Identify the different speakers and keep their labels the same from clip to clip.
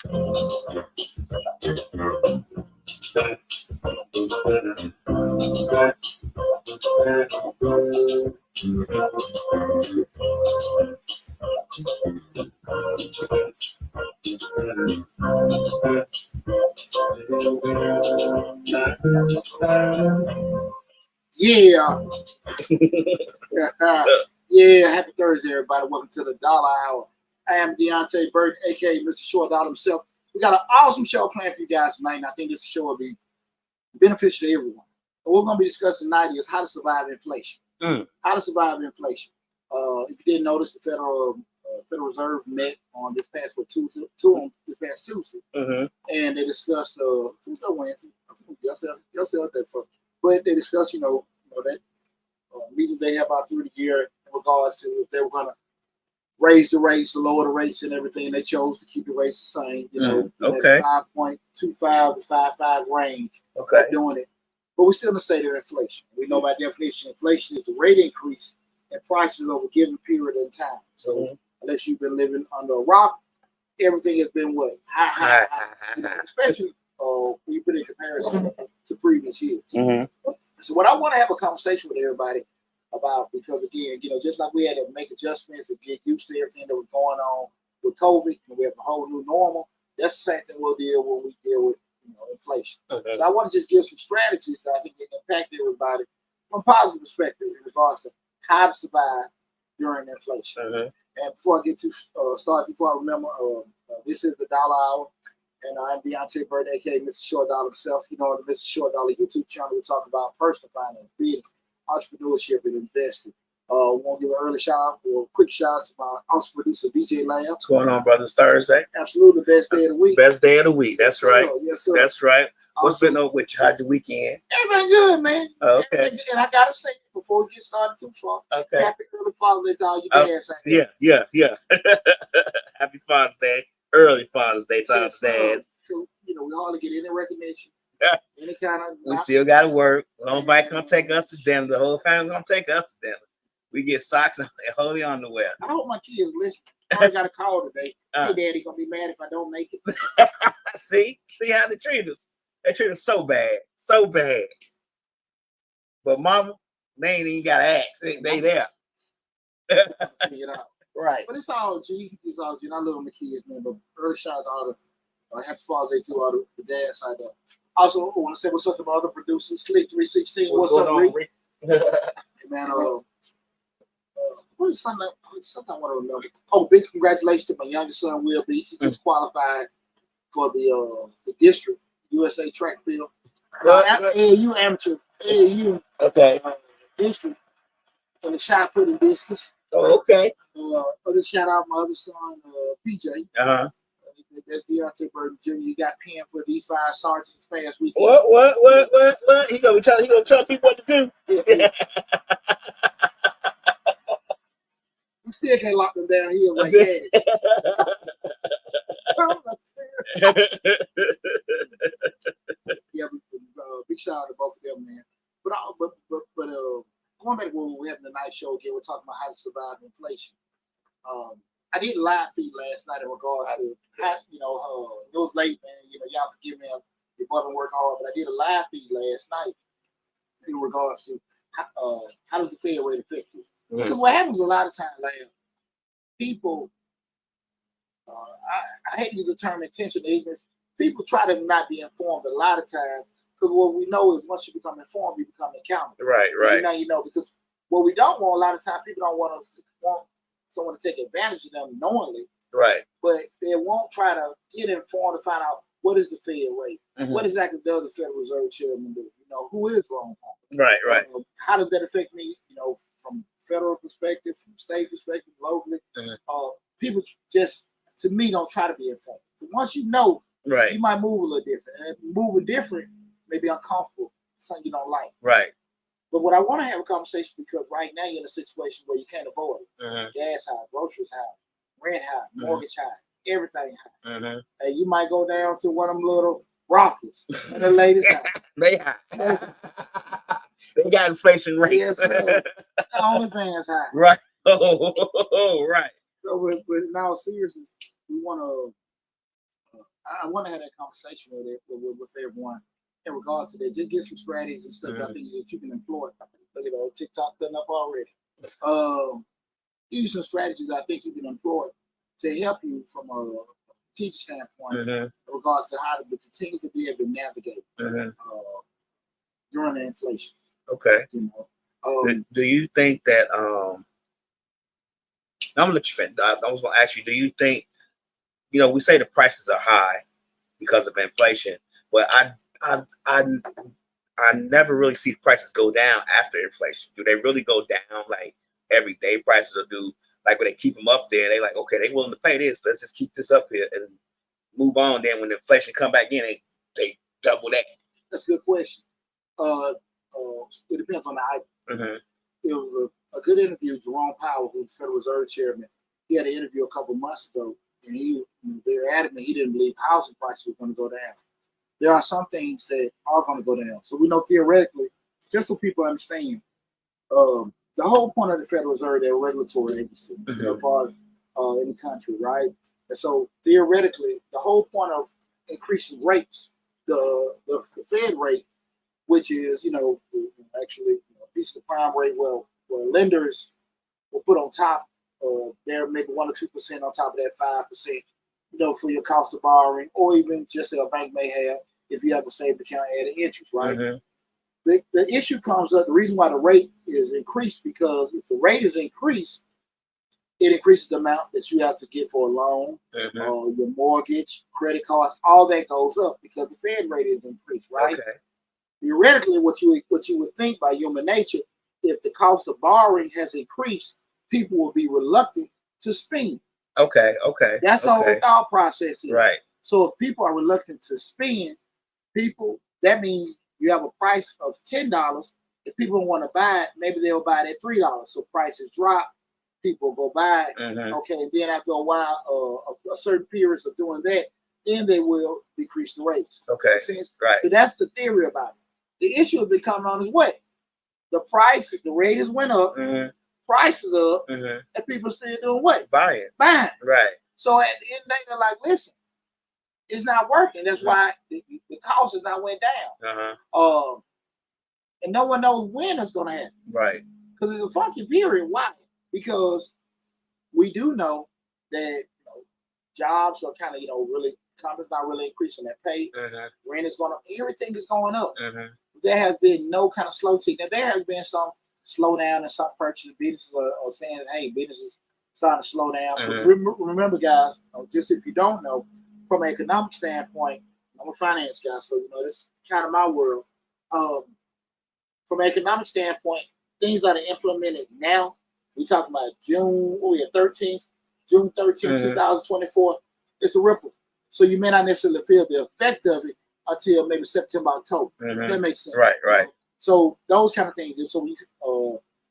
Speaker 1: Yeah. Yeah, happy Thursday, everybody. Welcome to the Dollar Hour. I am Deonte Burden, aka Mr. Short Dollar himself. We got an awesome show planned for you guys tonight, and I think this show will be beneficial to everyone. What we're going to be discussing tonight is how to survive inflation. How to survive inflation. If you didn't notice, the Federal Reserve met on this past Tuesday, and they discussed Tuesday or Wednesday. Yesterday, but they discussed, that meetings they have out through the year in regards to if they were going to raise the rates or lower the rates and everything. They chose to keep the rates the same,
Speaker 2: okay.
Speaker 1: 5.25 to 5.5 range.
Speaker 2: Okay.
Speaker 1: Doing it. But we're still in a state of inflation. We know by definition, inflation is the rate increase in prices over a given period in time. So unless you've been living under a rock, everything has been what? High. Especially when you put it in comparison to previous years. So what I want to have a conversation with everybody about, because again, just like we had to make adjustments and get used to everything that was going on with COVID, and we have a whole new normal, that's the same thing we'll deal when we deal with inflation. So I want to just give some strategies that I think can impact everybody from a positive perspective in regards to how to survive during inflation. And before I get to start, before I remember, this is the Dollar Hour, and I'm Deonte Burden, aka Mr. Short Dollar himself. On the Mr. Short Dollar YouTube channel, we talk about personal finance, business, entrepreneurship, and investing. We want to give an early shout out or a quick shout out to my awesome producer, DJ Lamb.
Speaker 2: What's going on, brothers? Thursday.
Speaker 1: Absolutely, best day of the week.
Speaker 2: Best day of the week. That's right.
Speaker 1: Yes, sir.
Speaker 2: That's right. What's been up with you? How's your weekend?
Speaker 1: Everything good, man.
Speaker 2: Oh, okay.
Speaker 1: And I gotta say, before we get started too far,
Speaker 2: okay.
Speaker 1: Happy early Father's Day to all you dads.
Speaker 2: Yeah. Happy Father's Day. Early Father's Day to our dads.
Speaker 1: So, we hardly get any recognition. Any kind of.
Speaker 2: We still got to work. Nobody come take us to dinner. The whole family gonna take us to dinner. We get socks and holy underwear.
Speaker 1: I hope my kids listen. I got a call today. Hey, Daddy, gonna be mad if I don't make it.
Speaker 2: See how they treat us. They treat us so bad. But Mama, they ain't even got to ask. They there. Right.
Speaker 1: But it's all G. It's all G. And I love my kids, man. But early shout out to all the Happy Father's Day to all the dads out there. Also, I want to say what's up to my other producers, Slick 316. What's up, Rick? Man, what is something I want to remember? Oh, big congratulations to my youngest son, Will B. He just qualified for the district USA track field. AAU amateur. AAU.
Speaker 2: Okay.
Speaker 1: District. For the shot put and discus.
Speaker 2: Oh, okay.
Speaker 1: Other shout out my other son, PJ. That's Deonte Burden Jr. He got pinned for the E5 sergeant this past weekend.
Speaker 2: What? He gonna tell people what to do.
Speaker 1: Yeah. We still can't lock them down here like that. Yeah, big shout out to both of them, man. But going back to when we having a nice show again, we're talking about how to survive inflation. I did a live feed last night in regards to how, it was late, man. Y'all forgive me, your brother work hard, but I did a live feed last night in regards to how does the Fed rate affect you? Because what happens a lot of times, like, people, I hate to use the term intention to ignorance. People try to not be informed a lot of times, because what we know is once you become informed, you become accountable.
Speaker 2: Right.
Speaker 1: Because what we don't want a lot of times, people don't want someone to take advantage of them knowingly.
Speaker 2: Right.
Speaker 1: But they won't try to get informed to find out what is the Fed rate, what exactly does the Federal Reserve Chairman do? Who is wrong?
Speaker 2: Right.
Speaker 1: How does that affect me? From federal perspective, from state perspective, locally. People just, to me, don't try to be informed. Once you know, you might move a little different, and moving different may be uncomfortable, something you don't like.
Speaker 2: Right.
Speaker 1: But what I want to have a conversation, because right now you're in a situation where you can't avoid it. Gas high, groceries high, rent high, mortgage high, everything high. And you might go down to one of them little brothels, and the ladies high.
Speaker 2: They high. They got inflation rates.
Speaker 1: Yes, OnlyFans high.
Speaker 2: Right. Oh, right.
Speaker 1: So, but in all seriousness, we want to. I want to have that conversation with everyone in regards to that. Just get some strategies and stuff I think that you can employ. Look at TikTok cutting up already. Give you some strategies I think you can employ to help you from a teacher standpoint in regards to how to continue to be able to navigate during the inflation.
Speaker 2: Okay.
Speaker 1: You know,
Speaker 2: do you think that I'm gonna let you finish. I was gonna ask you, do you think, we say the prices are high because of inflation, but I never really see the prices go down after inflation. Do they really go down like everyday prices, or do like when they keep them up there, they like, okay, they willing to pay this, let's just keep this up here and move on. Then when the inflation come back in, they double that.
Speaker 1: That's a good question. It depends on the item. It was a good interview. Jerome Powell, who's the Federal Reserve Chairman, he had an interview a couple months ago, and he was very adamant he didn't believe housing prices were going to go down. There are some things that are going to go down. So we know theoretically, just so people understand, the whole point of the Federal Reserve, they're a regulatory agency as far as in the country, right? And so theoretically, the whole point of increasing rates, the Fed rate, which is, actually a piece of the prime rate, where lenders will put on top, they're maybe 1 or 2% on top of that 5%, for your cost of borrowing, or even just a bank may have if you have a savings account added interest, right? The issue comes up, the reason why the rate is increased, because if the rate is increased, it increases the amount that you have to get for a loan, your mortgage, credit cards, all that goes up because the Fed rate is increased, right? Okay. Theoretically, what you would think by human nature, if the cost of borrowing has increased, people will be reluctant to spend.
Speaker 2: Okay.
Speaker 1: That's the whole thought process here.
Speaker 2: Right.
Speaker 1: So if people are reluctant to spend, that means you have a price of $10. If people want to buy it, maybe they'll buy it at $3. So prices drop, people go buy it. Okay, and then after a while, a certain periods of doing that, then they will decrease the rates.
Speaker 2: Okay. Right.
Speaker 1: So that's the theory about it. The issue has been coming on its way. The rate has went up, prices up, and people still doing what?
Speaker 2: Buying. Right.
Speaker 1: So at the end of the day, they're like, listen, it's not working. That's why the cost has not went down. And no one knows when it's going to happen.
Speaker 2: Right.
Speaker 1: Because it's a funky period. Why? Because we do know that jobs are kind of, really, companies not really increasing their pay. Rent is going up. Everything is going up. There has been no kind of slow tick. Now, there has been some slowdown in some purchases. Businesses are saying, hey, businesses starting to slow down. Remember, guys, just if you don't know, from an economic standpoint, I'm a finance guy, so this is kind of my world. From an economic standpoint, things that are implemented now, we talking about June 13th, 2024. It's a ripple. So you may not necessarily feel the effect of it until maybe September, October. That makes sense.
Speaker 2: Right.
Speaker 1: So those kind of things. So we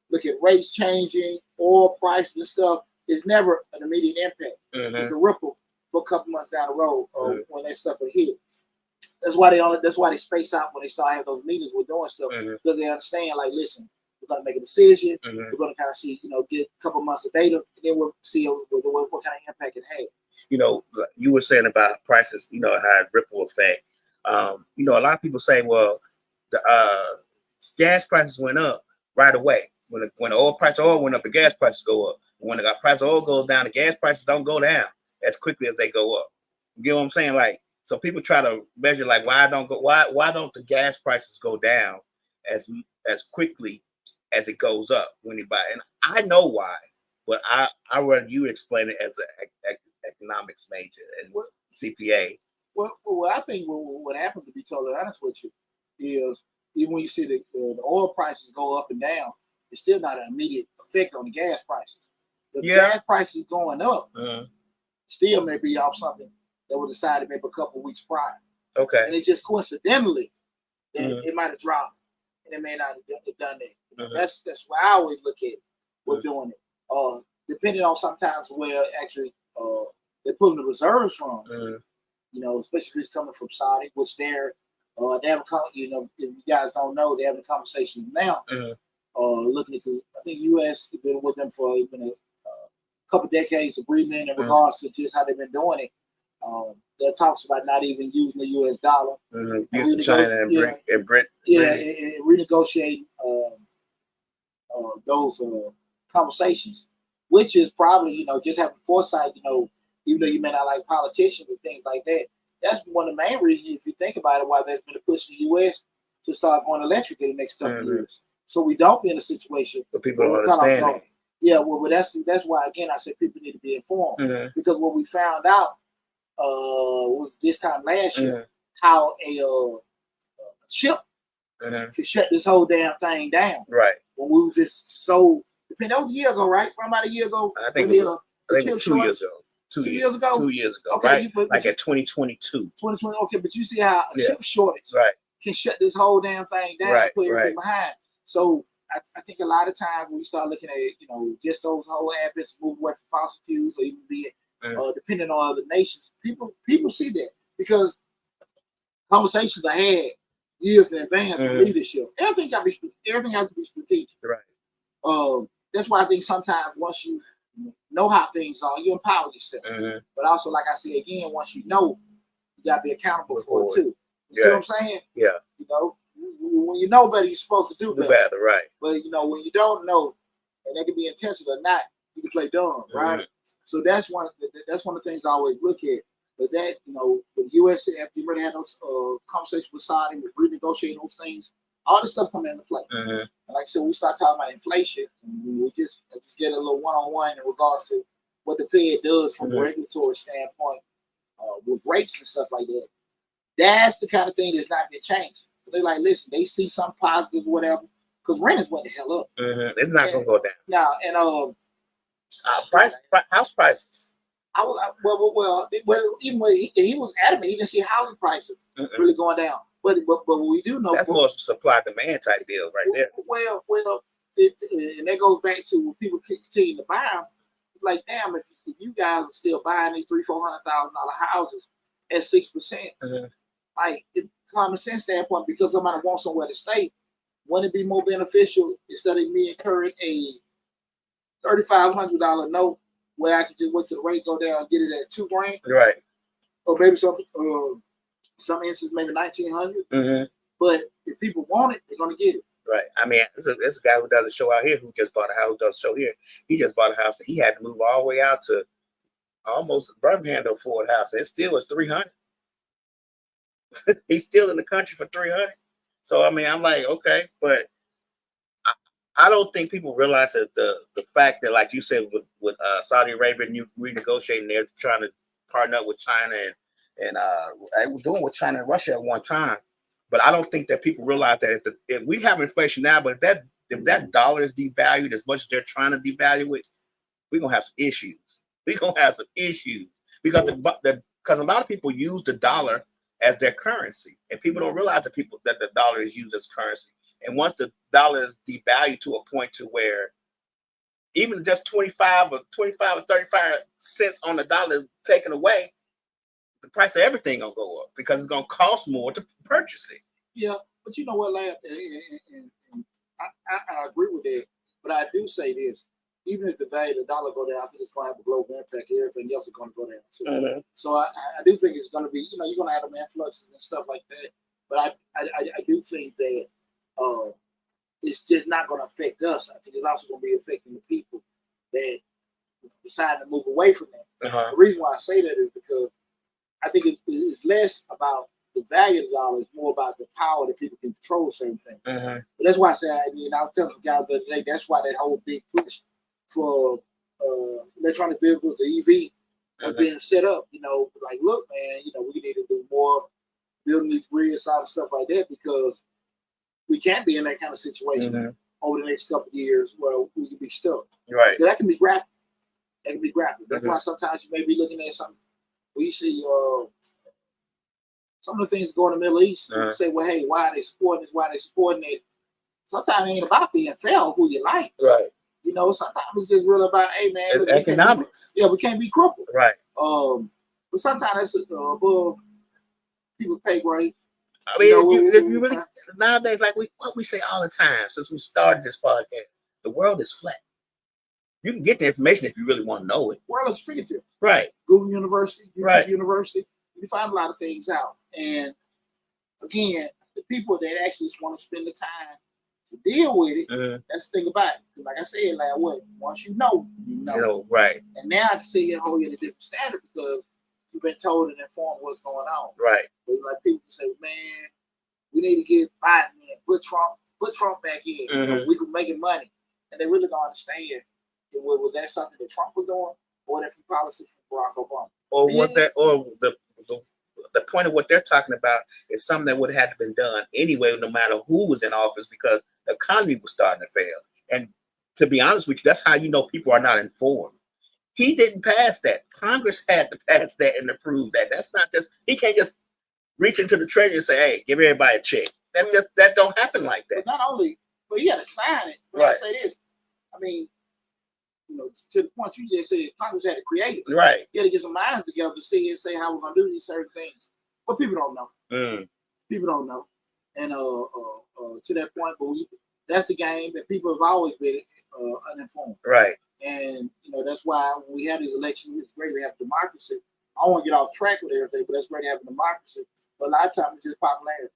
Speaker 1: look at rates changing, oil prices and stuff. It's never an immediate impact. It's a ripple for a couple months down the road when that stuff will hit. That's why they space out when they start having those meetings with doing stuff, because they understand, like, listen, we're gonna make a decision. We're gonna kind of see, get a couple months of data, and then we'll see what kind of impact it has.
Speaker 2: You were saying about prices, had a ripple effect. A lot of people say, well, the gas prices went up right away. When the oil went up, the gas prices go up. When the price of oil goes down, the gas prices don't go down as quickly as they go up. You get what I'm saying? Like, so people try to measure, like, why don't the gas prices go down as quickly as it goes up when you buy? And I know why, but I rather you explain it as an economics major and CPA.
Speaker 1: Well, I think what happens, to be totally honest with you, is even when you see the oil prices go up and down, it's still not an immediate effect on the gas prices. The gas prices going up still may be off something that was decided maybe a couple of weeks prior. Okay. And it's just coincidentally that it might have dropped, and it may not have done that. That's why I always look at it. We're doing it. Depending on sometimes where actually they're pulling the reserves from. Especially if it's coming from Saudi, which they have if you guys don't know, they're having conversations now. Looking at, I think U.S. has been with them for even a couple decades, agreement in regards to just how they've been doing it. That talks about not even using the U.S. dollar,
Speaker 2: using China and Britain,
Speaker 1: and renegotiating those conversations, which is probably just having foresight. Even though you may not like politicians and things like that, that's one of the main reasons, if you think about it, why there's been a push in the U.S. to start going electric in the next couple of years, so we don't be in a situation.
Speaker 2: But people don't understand that.
Speaker 1: Yeah, well, that's why again I said people need to be informed, because what we found out was this time last year how a chip could shut this whole damn thing down.
Speaker 2: Right.
Speaker 1: When we was just so depending, that was a year ago, right? About a year ago.
Speaker 2: I think it was 2 years ago.
Speaker 1: 2 years ago.
Speaker 2: 2 years ago.
Speaker 1: Okay,
Speaker 2: right? Like at 2022.
Speaker 1: 2020. Okay, but you see how a chip shortage can shut this whole damn thing down, and put everything behind. So I think a lot of times when we start looking at just those whole habits, move away from fossil fuels, or even being depending on other nations, people see that because conversations are had years in advance for leadership. Everything has to be strategic.
Speaker 2: Right.
Speaker 1: That's why I think sometimes once you know how things are, you empower yourself. But also, like I said again, once you know, you gotta be accountable for it too. You see what I'm saying?
Speaker 2: Yeah.
Speaker 1: When you know better, you're supposed to do better.
Speaker 2: Right.
Speaker 1: But when you don't know, and that can be intentional or not, you can play dumb, right? So that's one of the things I always look at. But that, the U.S. after you already had those conversations with Saudi, with renegotiating those things, all this stuff come into play. And like I said, we start talking about inflation, and we just get a little one-on-one in regards to what the Fed does from a regulatory standpoint with rates and stuff like that. That's the kind of thing that's not been changing. They're like, listen, they see some positives, whatever, because rent is went the hell up.
Speaker 2: It's not going to go down.
Speaker 1: Now, and
Speaker 2: house prices.
Speaker 1: Well, even when he was adamant, he didn't see housing prices really going down. But we do know
Speaker 2: that's more supply demand type deal right there.
Speaker 1: Well, and that goes back to when people continue to buy them. It's like, damn, if you guys are still buying these $300,000-$400,000 houses at 6%, like common sense standpoint, because somebody wants somewhere to stay, wouldn't it be more beneficial instead of me incurring a $3,500 note where I could just wait till the rate go down and get it at $2,000,
Speaker 2: right?
Speaker 1: Or maybe some instances maybe $1,900. But if people want it, they're gonna get it.
Speaker 2: Right. I mean, there's a guy who does a show out here who just bought a house. Who does a show here? He just bought a house, and he had to move all the way out to almost Birmingham to afford a house. And it still was $300. He's still in the country for $300. So I mean, I'm like, okay, but I don't think people realize that the fact that, like you said, with Saudi Arabia renegotiating, they're trying to partner up with China and they were doing with China and Russia at one time. But I don't think that people realize that if we have inflation now, but if that dollar is devalued as much as they're trying to devalue it, we're gonna have some issues. We're gonna have some issues because because a lot of people use the dollar as their currency, and people don't realize that the dollar is used as currency. And once the dollar is devalued to a point to where even just 25 or 35 cents on the dollar is taken away, the price of everything gonna go up because it's gonna cost more to purchase it.
Speaker 1: Yeah, but you know what, Lab, and I agree with that. But I do say this: even if the value of the dollar go down, I think it's gonna have a global impact. Everything else is gonna go down too. So I do think it's gonna be, you're gonna have them influxes and stuff like that. But I do think that it's just not gonna affect us. I think it's also gonna be affecting the people that decide to move away from that. The reason why I say that is because I think it's less about the value of the dollar, it's more about the power that people can control certain things. But that's why I say, I was telling the guys the other day, that's why that whole big push for electronic vehicles, the EV, was being set up. Like, look, man, we need to do more building these grids, all the stuff like that, because we can't be in that kind of situation over the next couple of years where we can be stuck.
Speaker 2: Right.
Speaker 1: That can be grappling. That's why sometimes you may be looking at something. We see some of the things going in the Middle East. You say, well, hey, why are they supporting this? Why are they supporting it? Sometimes it ain't about being fair or who you like.
Speaker 2: Right.
Speaker 1: Sometimes it's just really about, hey, man,
Speaker 2: it's economics.
Speaker 1: We can't be crippled.
Speaker 2: Right.
Speaker 1: But sometimes it's above people's pay grade.
Speaker 2: I mean, if you really nowadays, like what we say all the time since we started this podcast, the world is flat. You can get the information if you really want to know it.
Speaker 1: World is fingertip.
Speaker 2: Right.
Speaker 1: Google University, YouTube
Speaker 2: Right.
Speaker 1: University. You can find a lot of things out. And again, the people that actually just want to spend the time to deal with it, that's the thing about it. Because like I said, like what? Once you know, you know.
Speaker 2: Right.
Speaker 1: And now I can sit here and hold you at a different standard because you've been told and informed what's going on.
Speaker 2: Right.
Speaker 1: But like people say, man, we need to get Biden in, put Trump back in. We can make it money. And they really don't understand. Was that something that Trump was doing, or that from policy from Barack Obama?
Speaker 2: Or was that, or the point of what they're talking about is something that would have been done anyway, no matter who was in office, because the economy was starting to fail. And to be honest with you, that's how you know people are not informed. He didn't pass that. Congress had to pass that and approve that. That's not just, he can't just reach into the treasury and say, hey, give everybody a check. That don't happen like that.
Speaker 1: But not only, but he had to sign it.
Speaker 2: Right.
Speaker 1: I say this, I mean, to the point you just said, Congress had to create it.
Speaker 2: Right.
Speaker 1: You had to get some minds together to see and say how we're gonna do these certain things. But people don't know. People don't know. And to that point, but that's the game that people have always been uninformed.
Speaker 2: Right.
Speaker 1: And that's why when we have these elections, it's great to have democracy. I don't want to get off track with everything, but that's great to have a democracy. But a lot of times it's just popularity.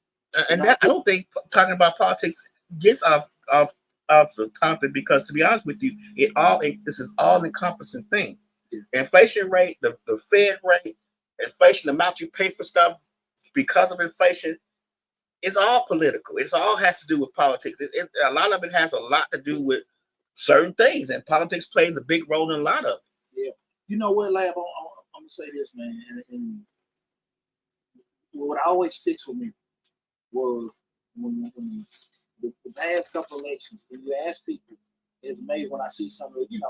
Speaker 2: And that, I don't think talking about politics gets off the topic, because to be honest with you, this is all encompassing thing. Inflation rate, the Fed rate, inflation, the amount you pay for stuff because of inflation, it's all political. It all has to do with politics. A lot of it has a lot to do with certain things, and politics plays a big role in a lot of it.
Speaker 1: Yeah. You know what, Lab? I'm gonna say this, man, and what always sticks with me was when the past couple elections, when you ask people, it's amazing when I see some of and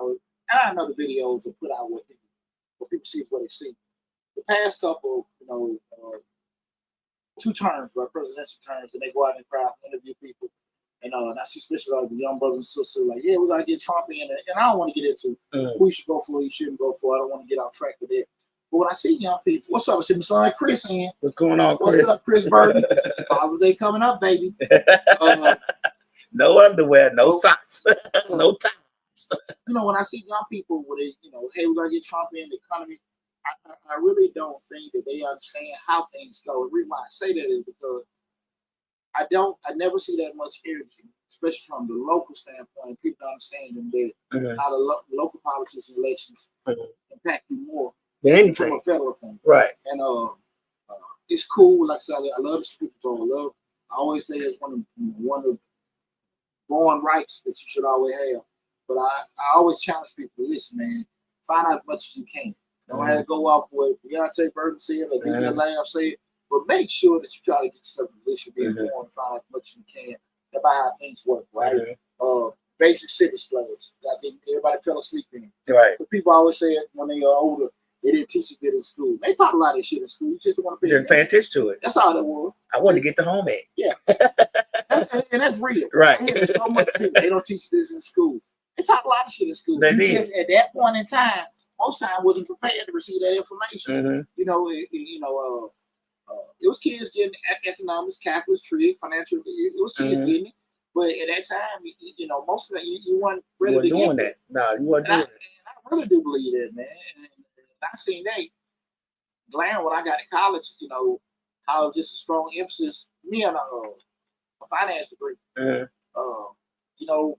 Speaker 1: I know the videos are put out what people see is what they see. The past couple, 2 terms, right, presidential terms, and they go out and crowd interview people, and I see especially like the young brothers and sisters like, yeah, we gotta get Trump in, and I don't want to get into who you should go for, who you shouldn't go for. I don't want to get off track with it. But when I see young people, what's up? I see my son Chris in.
Speaker 2: What's going on, Chris?
Speaker 1: What's up, Chris Burden? Father's Day coming up, baby.
Speaker 2: No underwear, no socks, no ties.
Speaker 1: When I see young people with it, hey, we're gonna get Trump in the economy. I really don't think that they understand how things go. The reason why I say that is because I never see that much energy, especially from the local standpoint. People understanding that how the local politics and elections impact you more
Speaker 2: than anything
Speaker 1: from a federal thing.
Speaker 2: Right.
Speaker 1: And it's cool. Like I said, I love the speaker talk. I always say it's one of the born rights that you should always have. But I always challenge people, listen, man, find out as much as you can. Don't have to go off what Deonte Burden said or DJ Lamb said, but make sure that you try to get yourself a position, be informed, and find out as much as you can about how things work, right? Basic civics class. I think everybody fell asleep in.
Speaker 2: Right.
Speaker 1: But people always say when they are older, they didn't teach us that in school. They taught a lot of this shit in school. You just don't want to
Speaker 2: pay attention to it.
Speaker 1: That's all that was.
Speaker 2: I wanted to get the home ec.
Speaker 1: Yeah. and that's real.
Speaker 2: Right.
Speaker 1: There's so much people. They don't teach this in school. They taught a lot of shit in school.
Speaker 2: They did.
Speaker 1: Just at that point in time, most time wasn't prepared to receive that information. It was kids getting economics, calculus, trig, financial. It was kids getting it. But at that time, most of that you weren't ready to
Speaker 2: doing
Speaker 1: get
Speaker 2: that. No, you weren't doing that.
Speaker 1: And I really do believe that, man. And I seen that. Glenn, when I got to college, how just a strong emphasis. Me on a finance degree.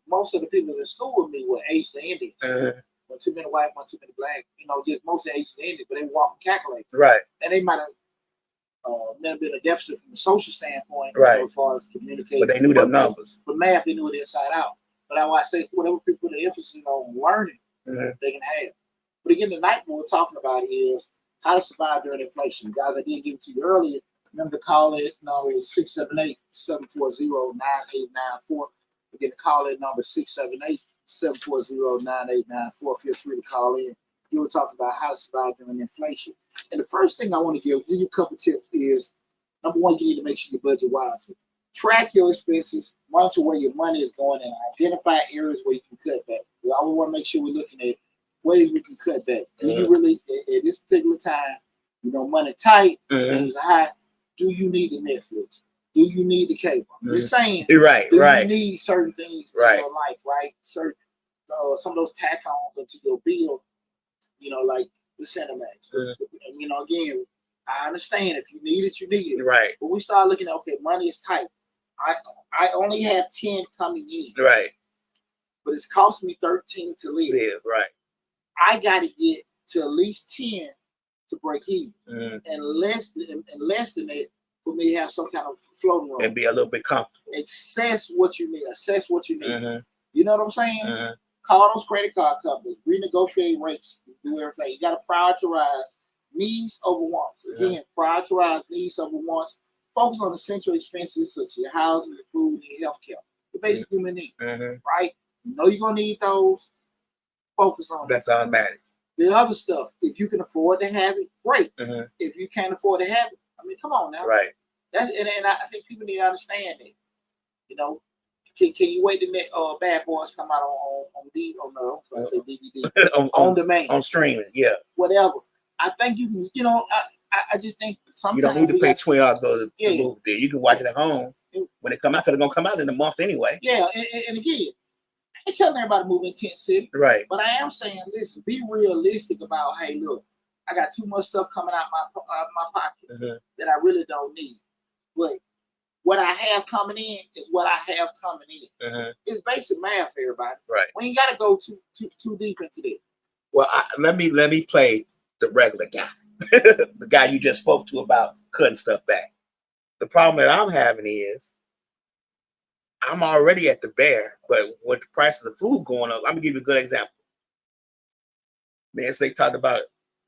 Speaker 1: Most of the people in school with me were Asian Indians. One too many white, one too many black. Just most of Asian Indians, but they walk and calculate.
Speaker 2: Right.
Speaker 1: And they might have never been a deficit from a social standpoint,
Speaker 2: right,
Speaker 1: as far as communicating.
Speaker 2: But they knew their numbers.
Speaker 1: But math, they knew it inside out. But that's why I say whatever people put the emphasis on learning, they can have. But again, tonight what we're talking about is how to survive during inflation. Guys, I did give it to you earlier. Remember to call it number is 678-740-9894. Again, the call in number 678-740-9894. Feel free to call in. You were talking about how to survive during inflation. And the first thing I want to give you a couple tips is, number one, you need to make sure you budget wisely. Track your expenses, monitor where your money is going, and identify areas where you can cut back. We always want to make sure we're looking at ways we can cut back. Do you really, at this particular time, money tight, things are high, do you need the Netflix? Do you need the cable? You're saying,
Speaker 2: right,
Speaker 1: do
Speaker 2: right.
Speaker 1: you need certain things in your life, right? Certain some of those tack-ons into your bill, like the Cinemax. And, again, I understand if you need it, you need it.
Speaker 2: Right.
Speaker 1: But we start looking at, okay, money is tight. I only have 10 coming in.
Speaker 2: Right.
Speaker 1: But it's costing me 13 to live.
Speaker 2: Yeah, right.
Speaker 1: I got to get to at least 10 to break even. And less than that for me to have some kind of floating room.
Speaker 2: And be a little bit comfortable.
Speaker 1: Assess what you need. You know what I'm saying? Call those credit card companies. Renegotiate rates. Do everything. You got to prioritize needs over wants. Again, prioritize needs over wants. Focus on essential expenses such as your housing, your food, and your health care. The basic human needs. Right? You know you're going to need those. Focus on
Speaker 2: That's automatic.
Speaker 1: The other stuff, if you can afford to have it, great. If you can't afford to have it, I mean, come on now.
Speaker 2: Right.
Speaker 1: And I think people need to understand that. Can you wait till Bad Boys come out on DVD on demand,
Speaker 2: on streaming? Yeah.
Speaker 1: Whatever. I think you can. I just think sometimes
Speaker 2: you don't need to pay $20 to go to the movie there. You can watch it at home when it come out, because it's gonna come out in a month anyway.
Speaker 1: Yeah, and again, I ain't telling everybody to move in tent city.
Speaker 2: Right.
Speaker 1: But I am saying, listen, be realistic about, hey, look, I got too much stuff coming out my pocket that I really don't need. But what I have coming in is what I have coming in. It's basic math, everybody.
Speaker 2: Right.
Speaker 1: We ain't got to go too deep into that.
Speaker 2: Well, let me play the regular guy, the guy you just spoke to about cutting stuff back. The problem that I'm having is I'm already at the bare, but with the price of the food going up, I'm gonna give you a good example. Man, they talked about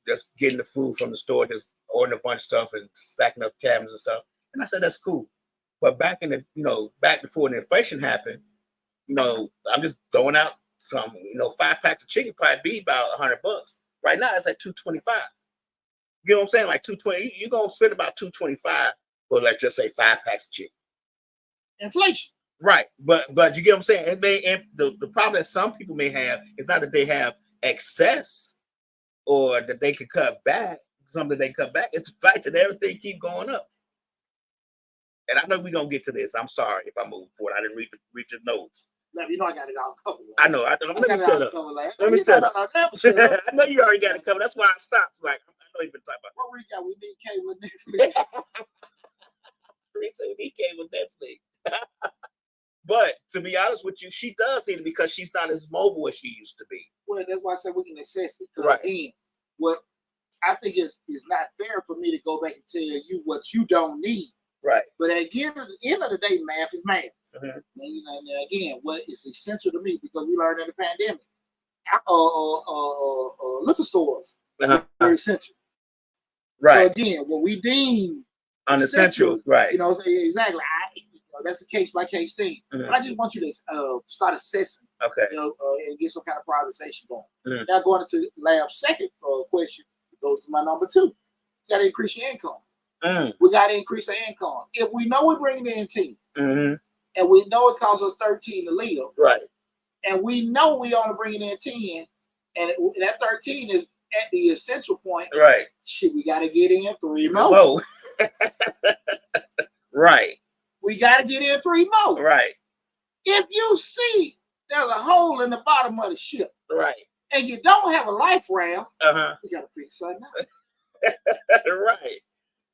Speaker 2: just getting the food from the store, just ordering a bunch of stuff and stacking up cabinets and stuff. And I said, that's cool. But back before the inflation happened, I'm just throwing out some, 5 packs of chicken probably be about $100. Right now it's at $225. You know what I'm saying? Like $220. You're gonna spend about $225 for, let's just say, 5 packs of chicken.
Speaker 1: Inflation.
Speaker 2: Right. But you get what I'm saying? The problem that some people may have is not that they have excess or that they could cut back, something they cut back. It's the fact that everything keep going up. And I know we're going to get to this. I'm sorry if I move forward. I didn't read your notes.
Speaker 1: No, I got it all covered.
Speaker 2: I know. Let me shut up. Let me shut up. I know you already got it covered. That's why I stopped. Like, I know you've been talking about
Speaker 1: what we got. We need cable and Netflix.
Speaker 2: We need cable and Netflix. But to be honest with you, she does need it because she's not as mobile as she used to be.
Speaker 1: Well, that's why I said we can assess it.
Speaker 2: Right.
Speaker 1: Again, what I think is not fair for me to go back and tell you what you don't need.
Speaker 2: Right.
Speaker 1: But at the end of the day, math is math. And again, what is essential to me, because we learned in the pandemic, liquor stores are essential.
Speaker 2: Right.
Speaker 1: So again, what we deem
Speaker 2: unessential, right?
Speaker 1: Exactly. That's a case by case thing. But I just want you to start assessing,
Speaker 2: okay,
Speaker 1: and get some kind of prioritization going. Now, going into Lab's second question, goes to my number 2. You got to increase your income. We got to increase our income. If we know we're bringing in 10, and we know it costs us 13 to live,
Speaker 2: right? And
Speaker 1: we know we only bringing in 10, and that 13 is at the essential point,
Speaker 2: right?
Speaker 1: Shit, we got to get in 3 more.
Speaker 2: Right.
Speaker 1: We got to get in 3 more.
Speaker 2: Right.
Speaker 1: If you see there's a hole in the bottom of the ship,
Speaker 2: right,
Speaker 1: and you don't have a life raft, you got to figure something out.
Speaker 2: Right.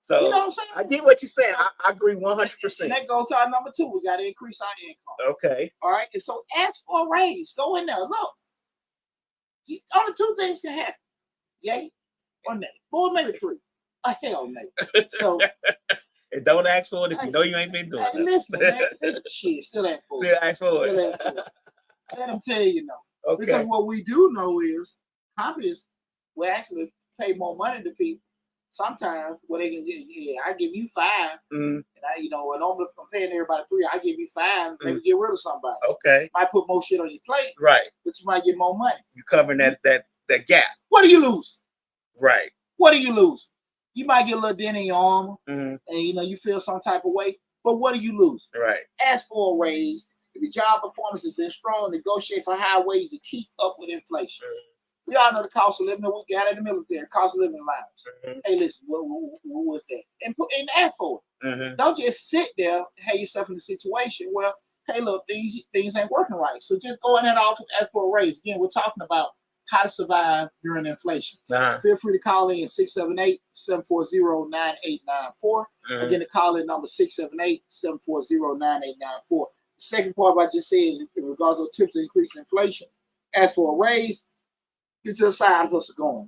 Speaker 2: So
Speaker 1: you know what I'm saying?
Speaker 2: I get what you're saying. I agree 100%.
Speaker 1: And that goes to our number 2. We got to increase our income.
Speaker 2: Okay.
Speaker 1: All right. And so ask for a raise. Go in there. Look. Only 2 things can happen. Yay or nay. Or maybe 3. A hell nay. So
Speaker 2: and don't ask for it if you know you ain't been doing it.
Speaker 1: Listen, man. Shit, still ain't for it.
Speaker 2: Still ask for it.
Speaker 1: Let them tell you no.
Speaker 2: Okay.
Speaker 1: Because what we do know is companies will actually pay more money to people. Sometimes where they can get, I give you 5, and when I'm paying everybody 3, I give you 5, maybe get rid of somebody.
Speaker 2: Okay.
Speaker 1: Might put more shit on your plate,
Speaker 2: right? But
Speaker 1: you might get more money.
Speaker 2: You covering that gap.
Speaker 1: What do you lose?
Speaker 2: Right.
Speaker 1: What do you lose? You might get a little dent in your armor, and you feel some type of way. But what do you lose?
Speaker 2: Right.
Speaker 1: Ask for a raise. If your job performance has been strong, negotiate for high wages to keep up with inflation. We all know the cost of living that we got in the military, cost of living lives. Hey, listen, what's that? And ask for it. Don't just sit there and have yourself in a situation where, hey, look, things ain't working right. So just go in that office, ask for a raise. Again, we're talking about how to survive during inflation. Feel free to call in 678-740-9894. Again, the call in number 678-740-9894. The second part I just said in regards to tips to increase inflation, ask for a raise, get your side hustle going.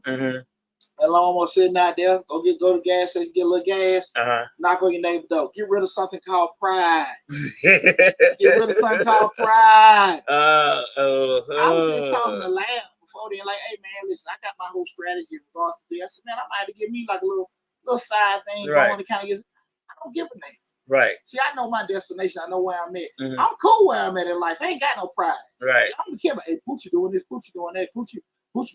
Speaker 1: That lawnmower sitting out there, go to the gas station, get a little gas, knock on your neighbor's door. Get rid of something called pride. Get rid of something called pride. I was just talking to Lab before then, like, hey man, listen, I got my whole strategy in regards to this. I said, man, I might have to give me like a little side thing going to kind of get. I don't give a damn.
Speaker 2: Right.
Speaker 1: See, I know my destination. I know where I'm at. I'm cool where I'm at in life. I ain't got no pride.
Speaker 2: Right.
Speaker 1: I don't care about, hey, Poochie doing this, Poochie doing that, Poochie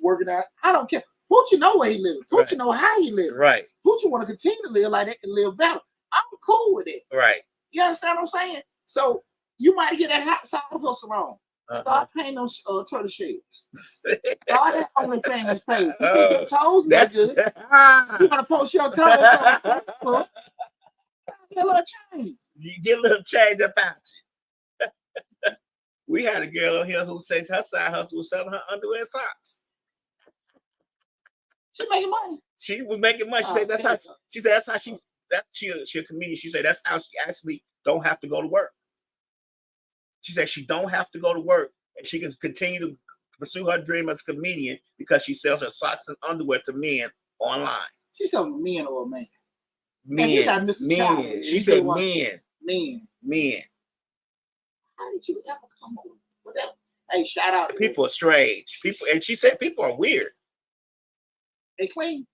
Speaker 1: working out. I don't care. Poochie know where he lives. Poochie know how he lives.
Speaker 2: Right.
Speaker 1: Poochie want to continue to live like that and live better. I'm cool with it.
Speaker 2: Right.
Speaker 1: You understand what I'm saying? So you might get that hot side hustle on. Start painting those turtle shells. Start that OnlyFans page. You think your toes look good? You want to post your toes on Facebook? Get a little change.
Speaker 2: You get a little change about you. We had a girl on here who says her side hustle was selling her underwear and socks.
Speaker 1: She making money.
Speaker 2: She was making money. She said that's how she's a comedian. She said that's how she actually don't have to go to work. She said she don't have to go to work and she can continue to pursue her dream as a comedian because she sells her socks and underwear to men online. She
Speaker 1: selling men or a man?
Speaker 2: Men. She said men. Men.
Speaker 1: How did you ever come up with that? Hey, shout out.
Speaker 2: People are strange. And she said people are weird.
Speaker 1: They clean.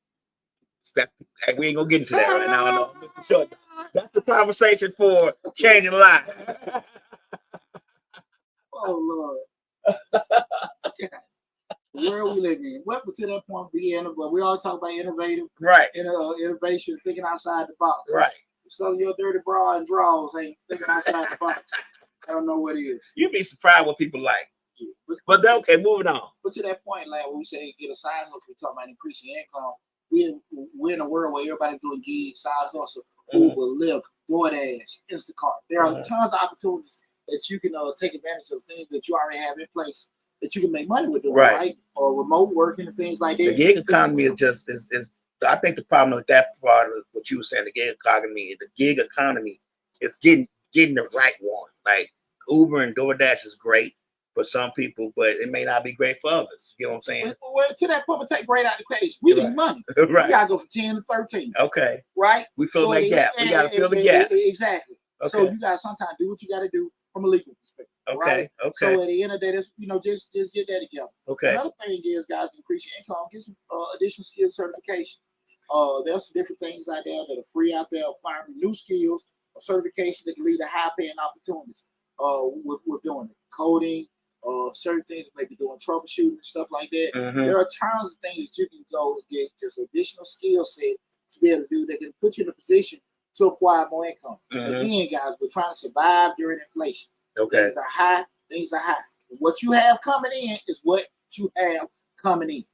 Speaker 2: We ain't gonna get into that right now. No, Mr. Short. That's the conversation for changing lives.
Speaker 1: Oh Lord. The world we live in. What to that point but we all talk about innovative,
Speaker 2: right?
Speaker 1: Innovation, thinking outside the box.
Speaker 2: Right.
Speaker 1: So your dirty bra and drawers ain't thinking outside the box. I don't know what it is.
Speaker 2: You'd be surprised what people like. Yeah. But okay, moving on.
Speaker 1: But to that point, like when we say get a side hustle, we talk about increasing income. We're in a world where everybody's doing gigs, side hustle, Uber, Lyft, DoorDash, Instacart. There are tons of opportunities that you can take advantage of, things that you already have in place that you can make money with doing, right? Or remote working and things like that.
Speaker 2: The gig economy is I think the problem with that part of what you were saying, the gig economy is getting the right one. Like Uber and DoorDash is great for some people, but it may not be great for others. You know what I'm saying?
Speaker 1: Well, to that point, we take great out of the case. We need money.
Speaker 2: Right.
Speaker 1: We gotta go from 10 to 13.
Speaker 2: Okay.
Speaker 1: Right?
Speaker 2: We fill that gap. We gotta fill the gap.
Speaker 1: Exactly. Okay. So you gotta sometimes do what you gotta do from a legal perspective.
Speaker 2: Okay.
Speaker 1: Right?
Speaker 2: Okay.
Speaker 1: So at the end of the day, just get that together.
Speaker 2: Okay.
Speaker 1: Another thing is, guys, increase your income, get some additional skills certification. There's some different things out there that are free out there, acquiring new skills or certification that can lead to high paying opportunities. We're doing it. Coding, certain things, maybe doing troubleshooting and stuff like that. There are tons of things that you can go and get just additional skill set to be able to do that can put you in a position to acquire more income. Again, guys, we're trying to survive during inflation.
Speaker 2: Okay.
Speaker 1: Things are high. What you have coming in is what you have coming in.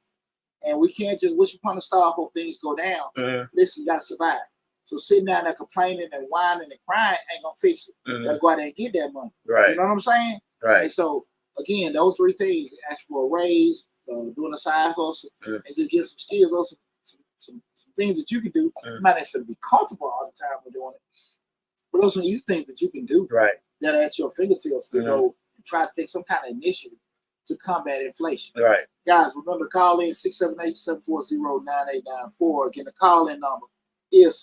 Speaker 1: And we can't just wish upon a star, hope things go down. Listen, you got to survive. So sitting down there complaining and whining and crying ain't going to fix it. You got to go out there and get that money.
Speaker 2: Right.
Speaker 1: You know what I'm saying?
Speaker 2: Right.
Speaker 1: And so, again, those three things, ask for a raise, doing a side hustle, and just get some skills, also some things that you can do. You might not necessarily be comfortable all the time with doing it, but those are easy things that you can do that are at your fingertips to go and try to take some kind of initiative to combat inflation.
Speaker 2: Right.
Speaker 1: Guys, remember to call in 678-740-9894. Again, the call-in number is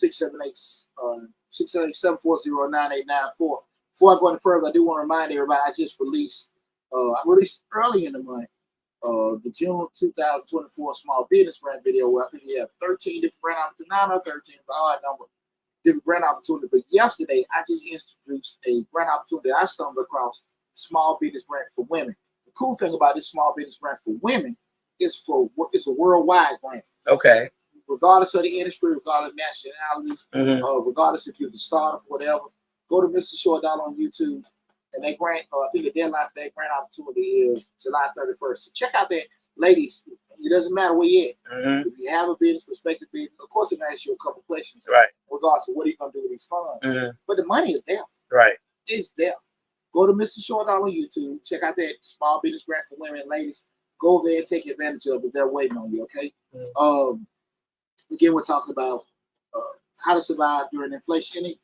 Speaker 1: 678-740-9894. Before I go any further, I do want to remind everybody I just released early in the month the June 2024 small business grant video where I think we have 13 different grant opportunities, 9 or 13, the odd number, different grant opportunities. But yesterday, I just introduced a grant opportunity I stumbled across, small business grant for women. The cool thing about this small business grant for women is it's a worldwide grant.
Speaker 2: Okay.
Speaker 1: Regardless of the industry, regardless of nationalities, regardless if you're the startup, whatever, go to Mr. Short on YouTube. And that grant, I think the deadline for that grant opportunity is July 31st. So check out that, ladies. It doesn't matter where you're at. If you have a business, prospective business, of course they're gonna ask you a couple questions.
Speaker 2: Right.
Speaker 1: Regardless of what are you gonna do with these funds. But the money is there.
Speaker 2: Right.
Speaker 1: It's there. Go to Mr. Short on YouTube. Check out that small business grant for women and ladies. Go there and take advantage of it. They're waiting on you, okay? Again, we're talking about how to survive during inflation. Any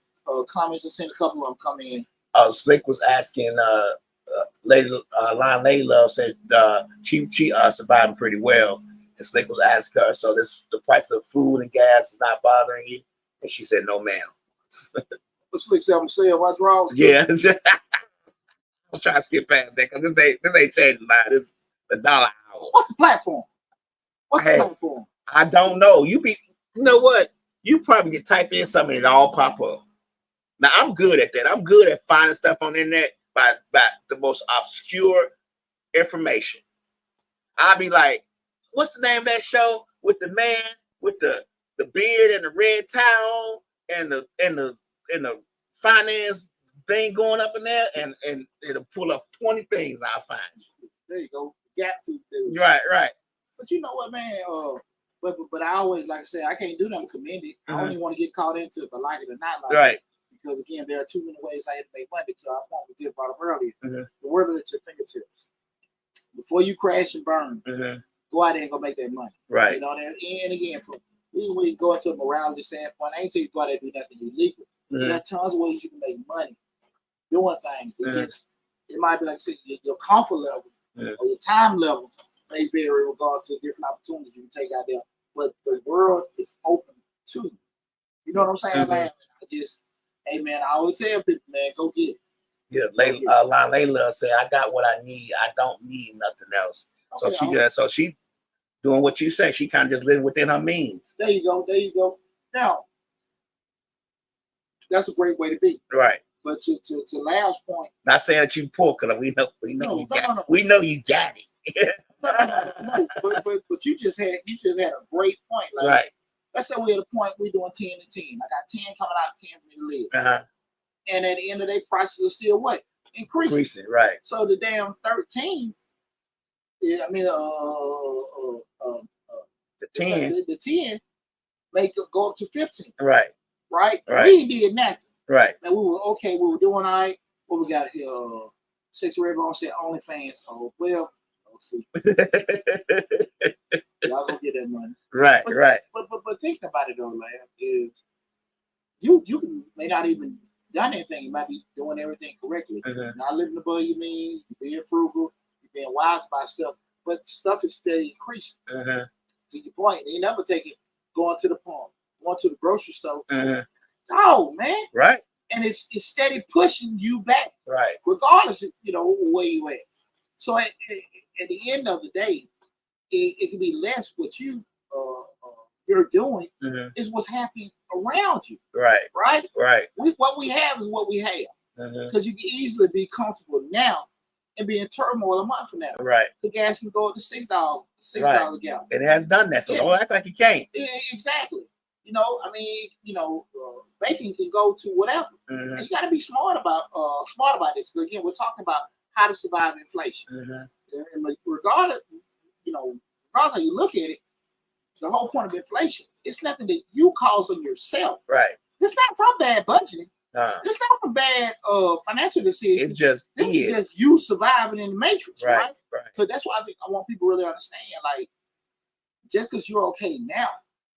Speaker 1: comments? I seen a couple of them come in.
Speaker 2: Slick was asking, Lady Love said she surviving pretty well. And Slick was asking her, so the price of food and gas is not bothering you? And she said, no, ma'am.
Speaker 1: Slick said, I'm saying, my draws.
Speaker 2: Yeah. I was trying to skip past that because this ain't changing a lot. This the dollar hour.
Speaker 1: What's the platform? What's the platform?
Speaker 2: I don't know. You know what? You probably can type in something and it all pop up. Now I'm good at that. I'm good at finding stuff on the internet by the most obscure information. I'll be like, what's the name of that show with the man with the beard and the red tie on and the finance thing going up in there, and it'll pull up 20 things. I'll find you.
Speaker 1: There you go. Gap tooth dude.
Speaker 2: Right.
Speaker 1: But you know what, man? But I always, like I said, I can't do nothing commend it. I only want to get caught into if I like it or not like it. Because again, there are too many ways I have to make money. So I want to get brought up earlier. The word is at your fingertips. Before you crash and burn, go out there and go make that money.
Speaker 2: Right.
Speaker 1: You know, and again, from we go into a morality standpoint, I ain't tell you go out there and do nothing illegal. There are tons of ways you can make money doing things. It might be like I said, your comfort level or your time level may vary in regards to different opportunities you can take out there. But the world is open to you. You know what I'm saying, man? Hey, man, I always tell people, man, go get it.
Speaker 2: Yeah, Layla said, I got what I need. I don't need nothing else. Okay, so she doing what you say. She kind of just living within her means.
Speaker 1: There you go. Now, that's a great way to be.
Speaker 2: Right.
Speaker 1: But to Lav's point,
Speaker 2: not saying that you poor, because we know you got it.
Speaker 1: No. But you just had a great point. Like,
Speaker 2: right.
Speaker 1: Let's say we're at a point we're doing 10 and 10. I got 10 coming out, 10 for me to live. And at the end of the day, prices are still what? Increasing.
Speaker 2: Right.
Speaker 1: So the damn 13, I mean,
Speaker 2: the 10.
Speaker 1: The 10 make it go up to 15.
Speaker 2: Right.
Speaker 1: We did nothing.
Speaker 2: Right.
Speaker 1: And we were okay. We were doing all right. What we got here? 6 Red Bone said OnlyFans. Oh, well, let's see. Y'all gonna get that money.
Speaker 2: Right.
Speaker 1: But thinking about it though, Lav, is you may not even done anything. You might be doing everything correctly. Not living above your means, you're being frugal, you're being wise about stuff, but stuff is steady increasing. To your point, they never take it going to the pump, going to the grocery store. No, man.
Speaker 2: Right.
Speaker 1: And it's steady pushing you back.
Speaker 2: Right.
Speaker 1: Regardless of, where you at. So at the end of the day, it can be less what you're doing is what's happening around you. Right. What we have is what we have. Because you can easily be comfortable now and be in turmoil a month from now.
Speaker 2: Right.
Speaker 1: The gas can go up to $6 a gallon.
Speaker 2: It has done that, so don't act like you can't.
Speaker 1: Exactly. Bacon can go to whatever. And you got to be smart about this. Because again, we're talking about how to survive inflation. And regardless how you look at it, the whole point of inflation, it's nothing that you cause on yourself.
Speaker 2: Right.
Speaker 1: It's not from bad budgeting. It's not from bad financial decisions. This is just you surviving in the matrix, right? So that's why I want people to really understand, like, just because you're okay now,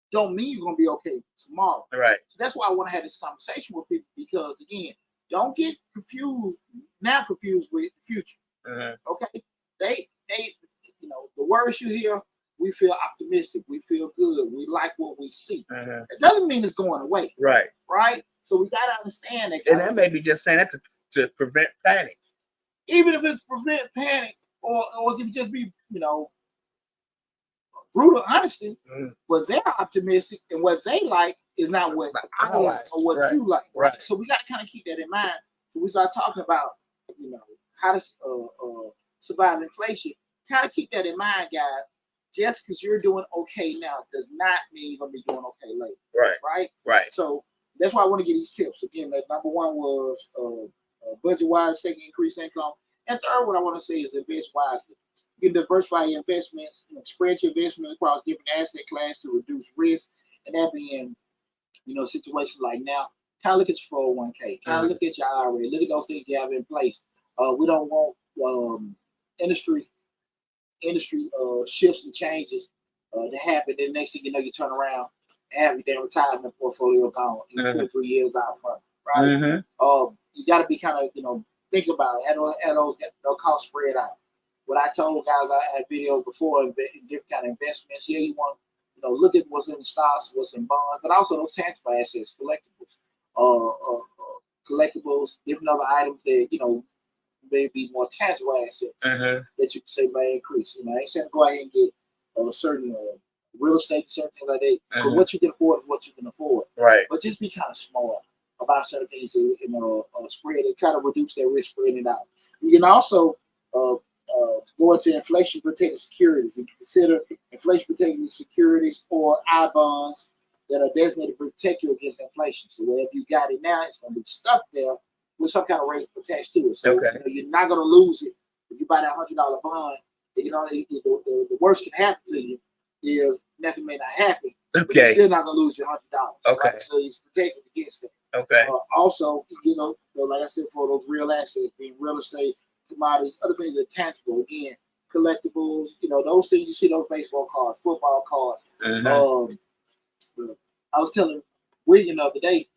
Speaker 1: don't mean you're gonna be okay tomorrow.
Speaker 2: Right.
Speaker 1: So that's why I want to have this conversation with people, because again, don't get confused with the future. Okay. They the words you hear, we feel optimistic, we feel good, we like what we see. It doesn't mean it's going away. Right. So we gotta understand that.
Speaker 2: And that may be just saying that to prevent panic.
Speaker 1: Even if it's prevent panic, or it can just be, brutal honesty, but they're optimistic and what they like is not what I like or what you like. Right. So we got to kind of keep that in mind. So we start talking about, how to survive inflation. Kind of keep that in mind, guys. Just because you're doing okay now does not mean you're going to be doing okay later. Right. So that's why I want to get these tips. Again, that number one was budget-wise, second, increase income. And third, what I want to say is invest wisely. You can diversify your investments, spread your investment across different asset classes to reduce risk. And that being, situations like now, kind of look at your 401k, kind of look at your IRA, look at those things you have in place. We don't want industry shifts and changes to happen. Then next thing you know, you turn around and have your damn retirement portfolio gone in 2 or 3 years out front, right? You got to be kind of think about it. Have those costs spread out. What I told guys, I had videos before in different kind of investments. Yeah, you want look at what's in the stocks, what's in bonds, but also those tangible assets, collectibles, different other items that maybe more tangible assets that you can say may increase. I ain't saying go ahead and get a certain real estate, certain things like that. But what you can afford is what you can afford.
Speaker 2: Right.
Speaker 1: But just be kind of smart about certain things. Spread it. Try to reduce that risk, spreading it out. You can also go into inflation protected securities. You can consider inflation protected securities or I bonds that are designated to protect you against inflation. So wherever you got it now, it's going to be stuck there with some kind of rate attached to it. So you're not going to lose it if you buy that $100 bond. The worst can happen to you is nothing may not happen. But you're still not going to lose your $100.
Speaker 2: Okay.
Speaker 1: Right? So it's protected against that.
Speaker 2: Okay.
Speaker 1: Also, like I said, for those real assets, being real estate, commodities, other things that are tangible. Again, collectibles. Those things you see, those baseball cards, football cards. I was telling William the other day,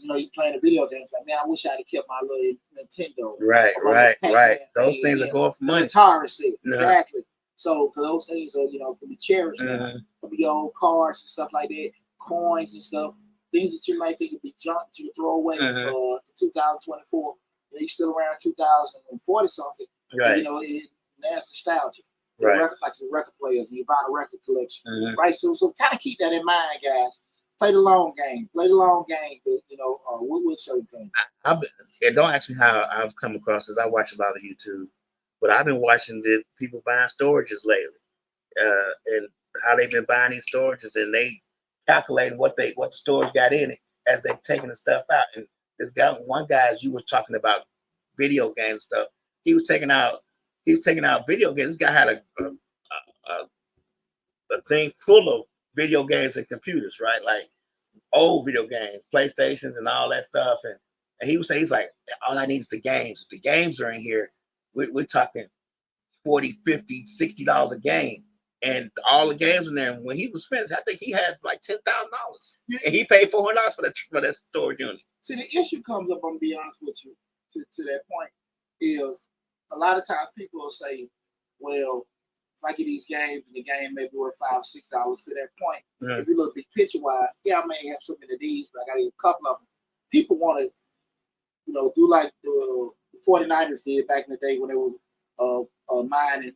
Speaker 1: you playing a video game. Like, man, I wish I'd have kept my little Nintendo.
Speaker 2: Right. Those things are going for money.
Speaker 1: Atari set, exactly. So those things are, can be cherished. Can be your old cars and stuff like that, coins and stuff. Things that you might think would be junk that you can throw away in 2024. You still around 2040 something.
Speaker 2: Right.
Speaker 1: That's nostalgia.
Speaker 2: Right.
Speaker 1: Like your record players and you buy a record collection. Right. So kind of keep that in mind, guys. Play the long game. But with certain things.
Speaker 2: Don't ask me how I've come across this. I watch a lot of YouTube, but I've been watching the people buying storages lately, and how they've been buying these storages, and they calculating what the storage got in it as they taking the stuff out. And this guy, one guy, as you were talking about video game stuff, he was taking out video games. This guy had a thing full of video games and computers, right? Like old video games, PlayStations and all that stuff. And he was saying, he's like, all I need is the games. If the games are in here, we're talking $40, $50, $60 a game. And all the games in there. And when he was finished, I think he had like $10,000. And he paid $400 for that storage unit.
Speaker 1: See, the issue comes up, I'm gonna be honest with you, to that point, is a lot of times people will say, well, if I get these games and the game may be worth $5 or $6 to that point, if you look big picture wise, I may have so many of these, but I got a couple of them. People want to, do like the 49ers did back in the day when they was mining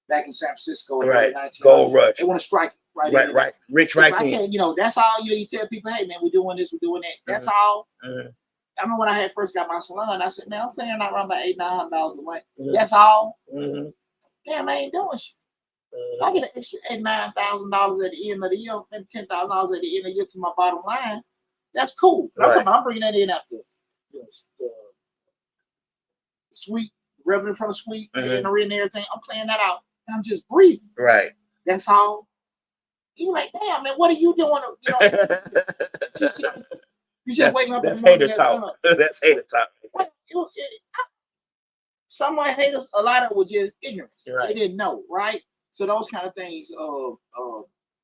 Speaker 1: back in San Francisco in the 1900s.
Speaker 2: Gold rush.
Speaker 1: They want to strike right.
Speaker 2: Rich
Speaker 1: right in. That's all. You tell people, hey man, we're doing this, we're doing that. That's all. I remember when I had first got my salon, I said, man, I'm paying around about $800-900 a month. That's all. Damn, I ain't doing shit. I get an extra $8,000-9,000 at the end of the year, maybe $10,000 at the end of the year to my bottom line. That's cool. I'm bringing that in after the suite, revenue from the suite, and everything. I'm playing that out, and I'm just breathing.
Speaker 2: Right.
Speaker 1: That's all. You're like, damn, man, what are you doing? You just waking up.
Speaker 2: That's hater talk. That's hater talk.
Speaker 1: Some might hate us. A lot of it was just ignorance.
Speaker 2: Right.
Speaker 1: They didn't know, right? So those kind of things,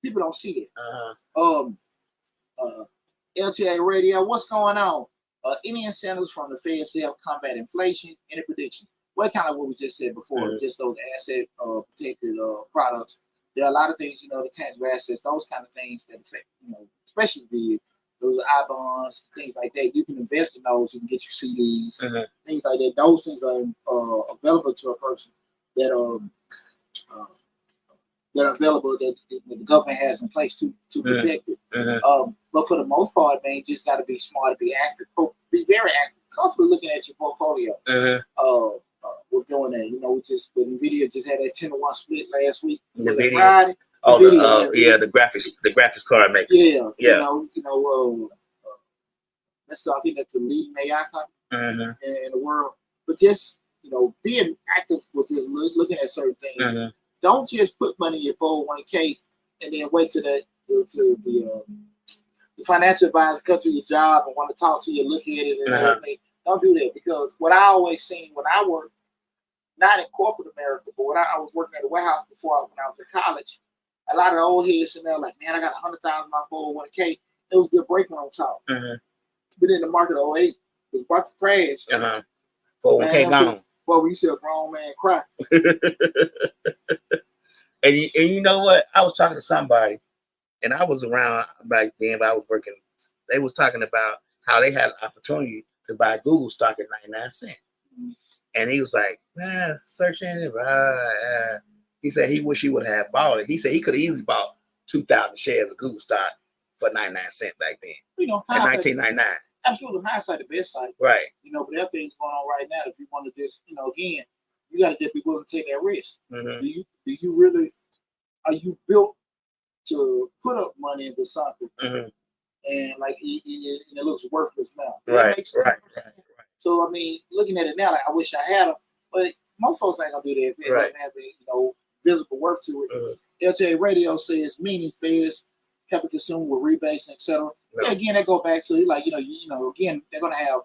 Speaker 1: people don't see it. LTA Radio, what's going on? Any incentives from the Feds to help combat inflation? Any prediction? Well, kind of what we just said before, just those asset protected products. There are a lot of things, the tangible assets, those kind of things that affect, especially those I-bonds, things like that. You can invest in those. You can get your CDs, things like that. Those things are available to a person that are available that the government has in place to protect it. But for the most part, man, you just got to be smart, to be active, be very active, constantly looking at your portfolio. We're doing that. NVIDIA just had that 10-to-1 split last week. Friday.
Speaker 2: The graphics card maker.
Speaker 1: I think that's the leading AI company in the world. But just being active with just looking at certain things. Don't just put money in your 401k and then wait till the financial advisor come to your job and want to talk to you, look at it and everything. Don't do that, because what I always seen when I worked, not in corporate America, but when I was working at a warehouse before when I was in college, a lot of the old heads in there like, man, I got 100,000 in my 401k. It was good breaking on top. But in the market of 08, the market crashed.
Speaker 2: 401k gone.
Speaker 1: Well, we see a grown man cry.
Speaker 2: And you know what? I was talking to somebody, and I was around back then, but I was working. They was talking about how they had an opportunity to buy Google stock at 99 cents. And he was like, man, search engine. He said he wish he would have bought it. He said he could have easily bought 2,000 shares of Google stock for 99 cents back then.
Speaker 1: You know,
Speaker 2: in 1999.
Speaker 1: Absolutely, hindsight the best side.
Speaker 2: Right.
Speaker 1: You know, but that thing's going on right now. If you want to just, you know, again, you got to just be willing to take that risk. Do you really, are you built to put up money into something and like it looks worthless now?
Speaker 2: Right.
Speaker 1: So I mean, looking at it now, like I wish I had them, but most folks ain't gonna do that if they don't have the, you know, visible worth to it. LTA Radio says meaning fairs help the consumer with rebates and etc. Yeah, again, that go back to like you know, again, they're gonna have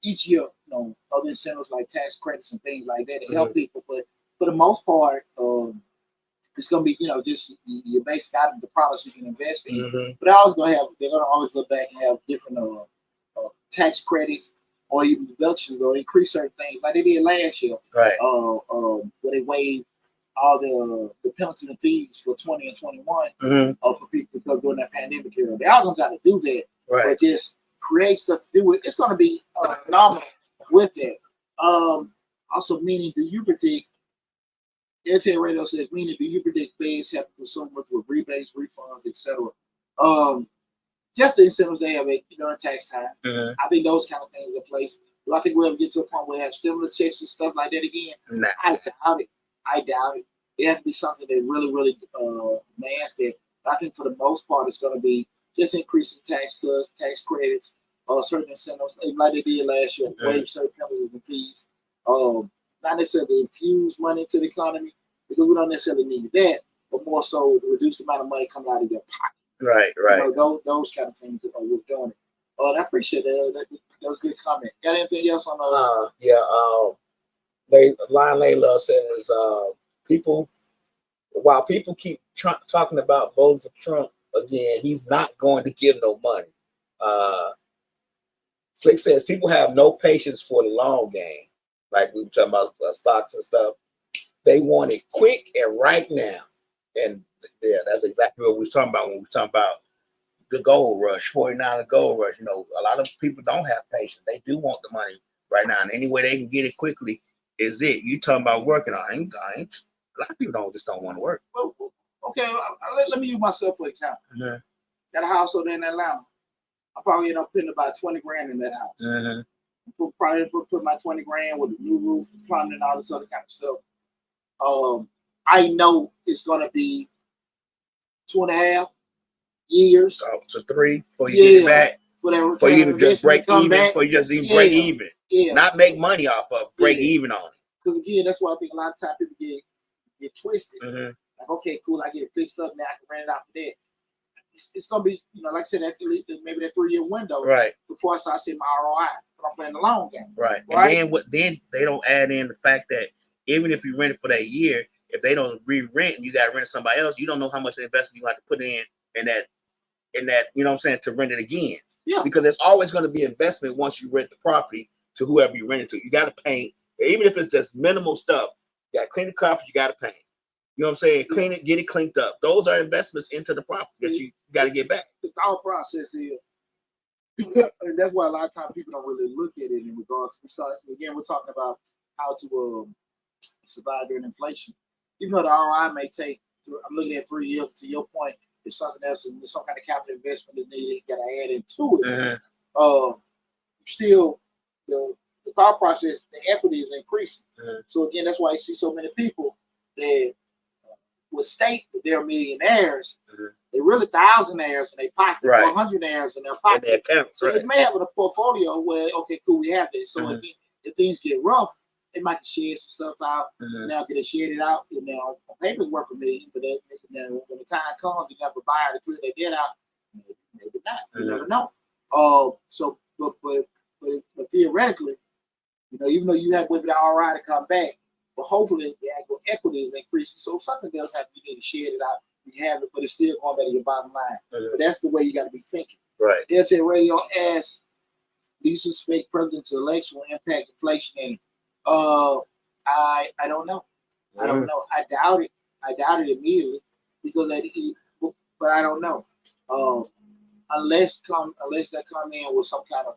Speaker 1: each year, you know, other incentives like tax credits and things like that to help people, but for the most part, it's gonna be, you know, just your basic item, the products you can invest in. But they're gonna always look back and have different tax credits or even deductions or increase certain things like they did last year.
Speaker 2: Right.
Speaker 1: Where they waived all the penalties and fees for 20 and 21 for people because during that pandemic era. They are gonna try to do that, but just create stuff to do with. It's gonna be phenomenal with that. Also, meaning, do you predict? LTA Radio says, meaning, do you predict feds help consumers with rebates, refunds, etc.? Just the incentives they have, you know, in tax time. I think those kind of things are in place. Do I think we'll ever get to a point where we have stimulus checks and stuff like that again?
Speaker 2: Nah.
Speaker 1: I doubt it. It has to be something that really, really demands that. But I think for the most part, it's going to be just increasing tax cuts, tax credits, certain incentives, like they did last year, waive certain penalties and fees. Not necessarily infuse money into the economy because we don't necessarily need that, but more so to reduce the amount of money coming out of your pocket.
Speaker 2: Right.
Speaker 1: You know, those kind of things are worth doing it. I appreciate that. That was a good comment. Got anything else on
Speaker 2: Lion Layla says while people keep talking about voting for Trump again, he's not going to give no money. Slick says people have no patience for the long game. Like we were talking about stocks and stuff. They want it quick and right now. And yeah, that's exactly what we were talking about when we were talking about the gold rush, 49 gold rush. You know, a lot of people don't have patience. They do want the money right now. And any way they can get it quickly is it. You talking about working on it. A lot of people just don't want to work.
Speaker 1: Well, okay, let me use myself for example. Got a house over there in Atlanta. I probably end up putting about 20 grand in that house. Probably put my 20 grand with a new roof, plumbing, and all this other kind of stuff. I know it's gonna be 2.5 years
Speaker 2: to 3 before you get it back. For you to just break even. For you just even break even. Not make money off of, break even on it.
Speaker 1: Because again, that's why I think a lot of times people get twisted. Like, okay, cool, I get it fixed up now, I can rent it out for that. It's gonna be, you know, like I said, maybe that 3-year window, before I start seeing my ROI. But I'm playing the long game,
Speaker 2: And then they don't add in the fact that even if you rent it for that year, if they don't re-rent and you got to rent to somebody else, you don't know how much investment you have to put in that, you know what I'm saying, to rent it again.
Speaker 1: Yeah.
Speaker 2: Because there's always going to be investment once you rent the property to whoever you rent it to. You got to paint, even if it's just minimal stuff. You got to clean the carpet, you got to paint. You know what I'm saying? Clean it, get it cleaned up. Those are investments into the property that you got to get back.
Speaker 1: It's our process here. And that's why a lot of times people don't really look at it in regards. We're talking about how to survive during inflation. Even though the ROI may take, I'm looking at 3 years, to your point, if something else, some kind of capital investment is needed, you got to add into it. Still, the thought process, the equity is increasing. So again, that's why you see so many people that would state that they're millionaires. They're really thousandaires in their pocket, or hundredaires in their pocket.
Speaker 2: Their accounts,
Speaker 1: so they may have a portfolio where, okay, cool, we have this. So if things get rough, they might shed some stuff out. Now, get it shed out, and now on paper it's worth $1 million, but then when the time comes, you have to buy it to clear their debt out. Maybe not. You never know. But but theoretically, even though you have waited for the RI to come back, but hopefully the actual equity is increasing. So if something does happen, you need to share it out. You have it, but it's still going back to your bottom line. But that's the way you got to be thinking.
Speaker 2: Right.
Speaker 1: Deonte Radio asks, do you suspect presidential election will impact inflation? And I don't know. I don't know. I doubt it. I doubt it immediately because but I don't know. Unless they come in with some kind of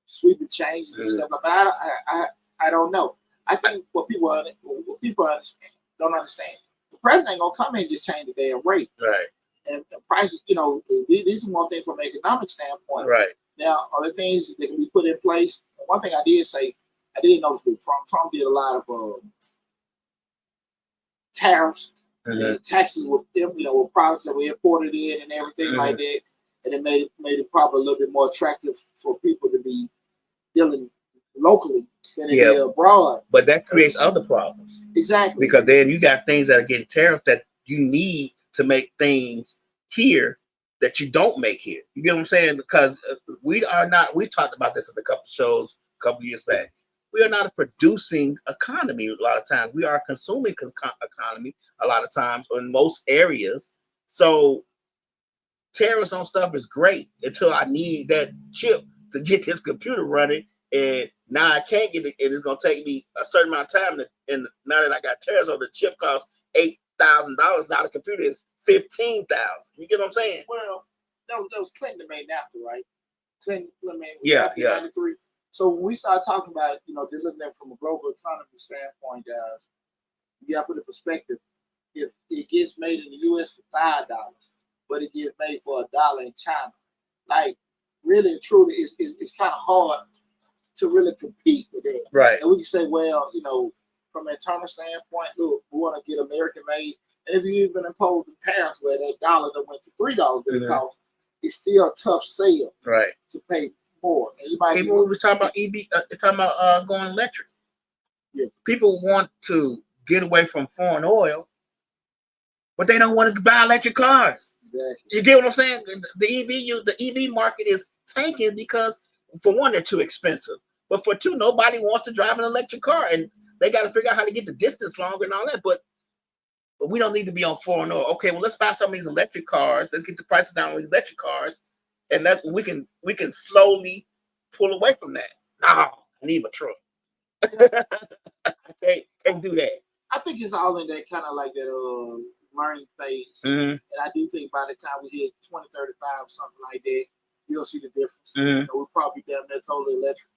Speaker 1: sweeping changes and stuff. But I don't know. I think what people understand don't understand. The president ain't gonna come in and just change the damn rate.
Speaker 2: Right.
Speaker 1: And prices, these are one thing from an economic standpoint.
Speaker 2: Right.
Speaker 1: Now, other things that can be put in place. One thing I did say, I did notice with Trump did a lot of tariffs and taxes with with products that were imported in and everything like that, and it made it probably a little bit more attractive for people to be dealing locally than it is abroad.
Speaker 2: But that creates other problems.
Speaker 1: Exactly.
Speaker 2: Because then you got things that are getting tariffed that you need to make things here that you don't make here. You get what I'm saying? Because we talked about this in a couple of shows a couple of years back. We are not a producing economy a lot of times. We are a consuming economy a lot of times or in most areas. So tariffs on stuff is great until I need that chip to get this computer running. And now I can't get it. It's going to take me a certain amount of time. And now that I got tariffs on the chip costs $8,000. Now the computer is $15,000. You get what I'm saying?
Speaker 1: Well, that was Clinton that made NAFTA, right? Clinton made
Speaker 2: NAFTA
Speaker 1: 93. So when we start talking about, just looking at it from a global economy standpoint, guys, you got to put in perspective. If it gets made in the U.S. for $5, but it gets made for $1 in China, like really and truly, it's kind of hard to really compete with that.
Speaker 2: Right.
Speaker 1: And we can say, well, from an internal standpoint, look, we want to get American made. And if you even impose the tariffs where that dollar that went to $3 that it cost, it's still a tough sale.
Speaker 2: Right.
Speaker 1: To pay more. And you might
Speaker 2: people were talking about going electric. Yeah. People want to get away from foreign oil, but they don't want to buy electric cars.
Speaker 1: Exactly.
Speaker 2: You get what I'm saying? The EV market is tanking because for one, they're too expensive. But for two, nobody wants to drive an electric car, and they got to figure out how to get the distance longer and all that. But we don't need to be on foreign oil. Okay, well, let's buy some of these electric cars. Let's get the prices down on electric cars, and that's we can slowly pull away from that. No, I need my truck. I can't do that.
Speaker 1: I think it's all in that kind of like that learning phase, and I do think by the time we hit 2035 or something like that, you'll see the difference. We'll probably be damn near totally electric.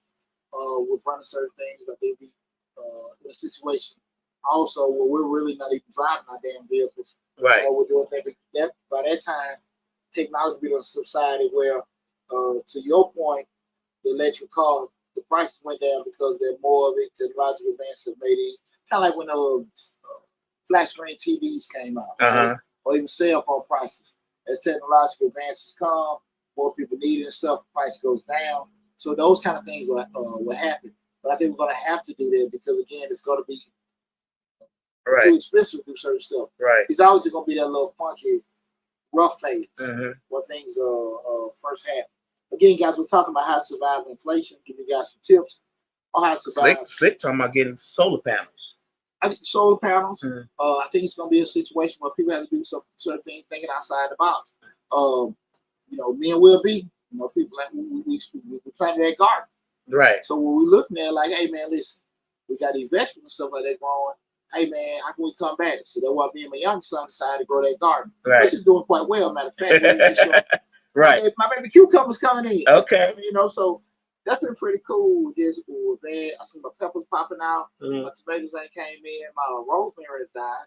Speaker 1: With running certain things, I think we in a situation also where we're really not even driving our damn vehicles.
Speaker 2: Right.
Speaker 1: Or we're doing things that by that time, technology will subside where, to your point, the electric car, the prices went down because there's more of it. Technological advances have made it kind of like when flat screen TVs came out, right? Or even cell phone prices. As technological advances come, more people need it and stuff, the price goes down. So those kind of things will happen. But I think we're going to have to do that because, again, it's going to be too expensive to do certain stuff.
Speaker 2: Right.
Speaker 1: It's always going to be that little funky, rough phase when things first happen. Again, guys, we're talking about how to survive inflation. Give you guys some tips on how to survive.
Speaker 2: Slick talking about getting solar panels.
Speaker 1: I think solar panels. I think it's going to be a situation where people have to do some certain things thinking outside the box. Me and Will be. People like we planted that garden.
Speaker 2: Right.
Speaker 1: So when we looking at like, hey man, listen, we got these vegetables and stuff like that growing. Hey man, how can we combat it? So that's why me and my young son decided to grow that garden.
Speaker 2: Right.
Speaker 1: Which is doing quite well, matter of fact.
Speaker 2: Right.
Speaker 1: My baby cucumbers coming in.
Speaker 2: Okay.
Speaker 1: So that's been pretty cool. Just with that, I see my peppers popping out. My tomatoes ain't came in. My rosemary has died.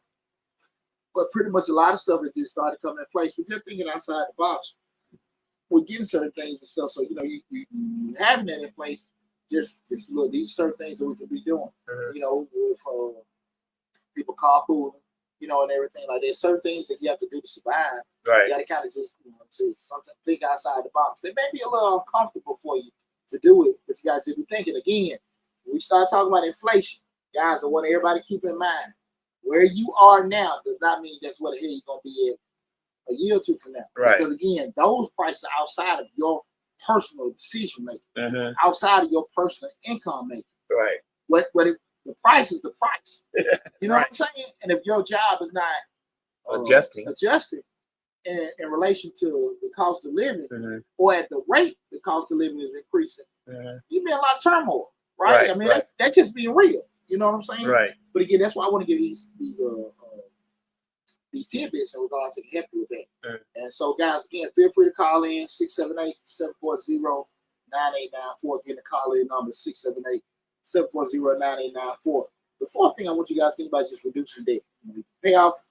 Speaker 1: But pretty much a lot of stuff has just started coming in place. We're just thinking outside the box. We're getting certain things and stuff. So, you having that in place, just look, these are certain things that we can be doing. With people carpooling, and everything like that. Certain things that you have to do to survive.
Speaker 2: Right.
Speaker 1: You got to kind of just, think outside the box. They may be a little uncomfortable for you to do it, but you got to be thinking again. When we start talking about inflation, guys, I want everybody to keep in mind where you are now does not mean that's what the hell you're going to be at a year or two from now.
Speaker 2: Right.
Speaker 1: Because again, those prices are outside of your personal decision making
Speaker 2: Mm-hmm.
Speaker 1: outside of your personal income making.
Speaker 2: Right.
Speaker 1: The price is the price. You know
Speaker 2: Right.
Speaker 1: what I'm saying? And if your job is not
Speaker 2: Adjusting
Speaker 1: in relation to the cost of living,
Speaker 2: mm-hmm.
Speaker 1: or at the rate the cost of living is increasing,
Speaker 2: Mm-hmm.
Speaker 1: you be in a lot of turmoil, right? I mean, that's just being real. You know what I'm saying?
Speaker 2: Right.
Speaker 1: But again, that's why I want to give these tidbits in regards to help you with that.
Speaker 2: Mm-hmm.
Speaker 1: And so, guys, again, feel free to call in 678-740-9894. Again, the call in number 678-740-9894. The fourth thing I want you guys to think about is just reducing debt. You pay off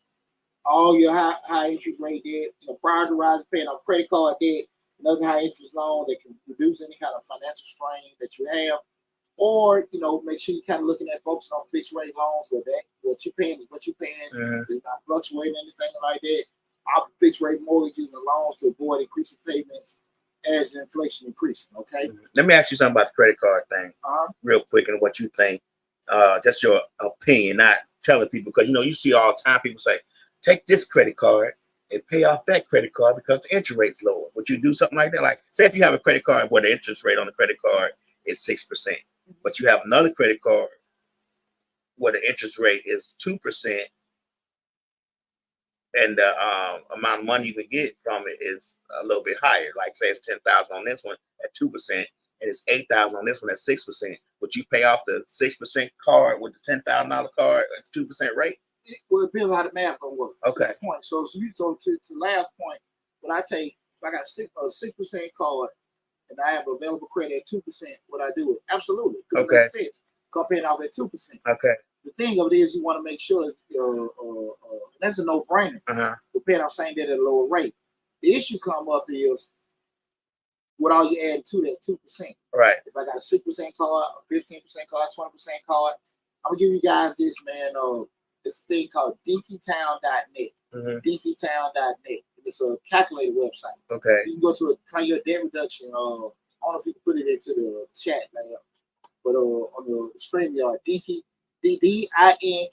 Speaker 1: all your high interest rate debt, prior to rising, paying off credit card debt, another high interest loan that can reduce any kind of financial strain that you have. Or, make sure you're kind of looking at focusing on fixed rate loans where what you're paying is what you're paying.
Speaker 2: Mm-hmm.
Speaker 1: It's not fluctuating, anything like that. Offer fixed rate mortgages and loans to avoid increasing payments as inflation increases. Okay.
Speaker 2: Mm-hmm. Let me ask you something about the credit card thing real quick and what you think. Just your opinion, not telling people, because you see all the time people say, take this credit card and pay off that credit card because the interest rate's lower. Would you do something like that? Like, say if you have a credit card where the interest rate on the credit card is 6%, but you have another credit card where the interest rate is 2%, and the amount of money you can get from it is a little bit higher. Like, say it's $10,000 on this one at 2%, and it's $8,000 on this one at 6%. Would you pay off the 6% card with the $10,000 card at 2% rate?
Speaker 1: Well, it depends on how the math gonna work.
Speaker 2: Okay.
Speaker 1: Point. So to last point, when I take, if I got a 6% card and I have available credit at 2%, what I do it? Absolutely.
Speaker 2: Okay.
Speaker 1: It makes sense. Comparing off at 2%.
Speaker 2: Okay.
Speaker 1: The thing of it is, you want to make sure that's a no-brainer. We're paying off same debt at a lower rate. The issue come up is what all you add to that 2%.
Speaker 2: Right.
Speaker 1: If I got a 6% card, a 15% card, 20% card, I'm gonna give you guys this, man. This thing called dinkytown.net.
Speaker 2: Mm-hmm.
Speaker 1: Dinkytown.net. It's a calculator website.
Speaker 2: Okay.
Speaker 1: You can go to find your debt reduction. I don't know if you can put it into the chat now, but on the StreamYard, DinkyTown.net.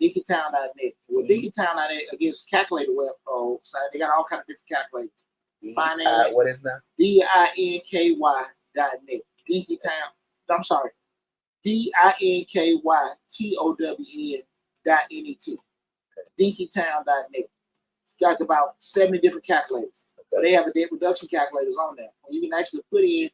Speaker 1: Dinkytown.net. Well, Dinkytown.net against calculator website. They got all kind of different calculators. Find that.
Speaker 2: What is that?
Speaker 1: DINKY.net. Dinkytown. I'm sorry. DINKYTOWN.net. Dinkytown.net. It's got about 70 different calculators. But they have a debt reduction calculators on there. You can actually put in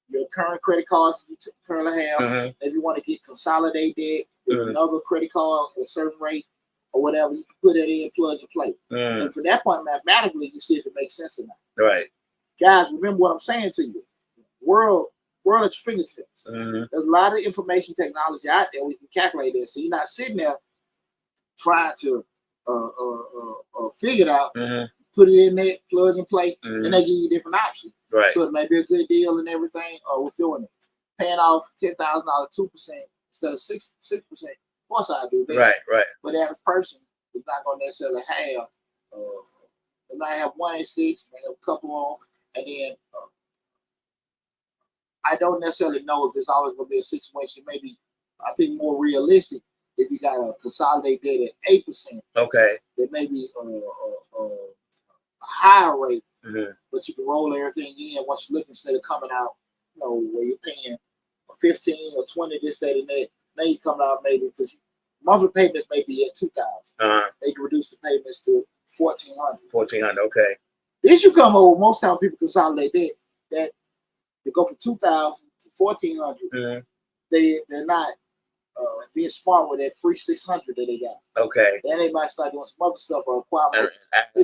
Speaker 1: your current credit cards you currently have.
Speaker 2: Mm-hmm.
Speaker 1: If you want to get consolidated debt with another credit card at a certain rate or whatever, you can put it in, plug and play. And from that point, mathematically, you see if it makes sense or not.
Speaker 2: Right.
Speaker 1: Guys, remember what I'm saying to you. World at your fingertips. There's a lot of information technology out there we can calculate this. So you're not sitting there trying to figure it out, put it in there, plug and play, and they give you different options.
Speaker 2: Right.
Speaker 1: So it may be a good deal and everything. We're doing it. Paying off $10,000, 2% instead of 6%. Of course I do that.
Speaker 2: Right.
Speaker 1: But the average person is not going to necessarily have, they might have 1 and 6, they have a couple on, and then I don't necessarily know if it's always going to be a situation. Maybe I think more realistic if you got a consolidated debt at 8%.
Speaker 2: Okay.
Speaker 1: There may be a higher rate, but you can roll everything in once you look instead of coming out, where you're paying 15 or 20 this, that, and that. Now you come out maybe because monthly payments may be at $2,000. They can reduce the payments to $1,400.
Speaker 2: $1,400. Okay.
Speaker 1: The issue come over most time people consolidate debt that they go from $2,000 to $1,400. They're not being smart with that free $600 that they got. Okay. Then they might start doing some other stuff or acquire.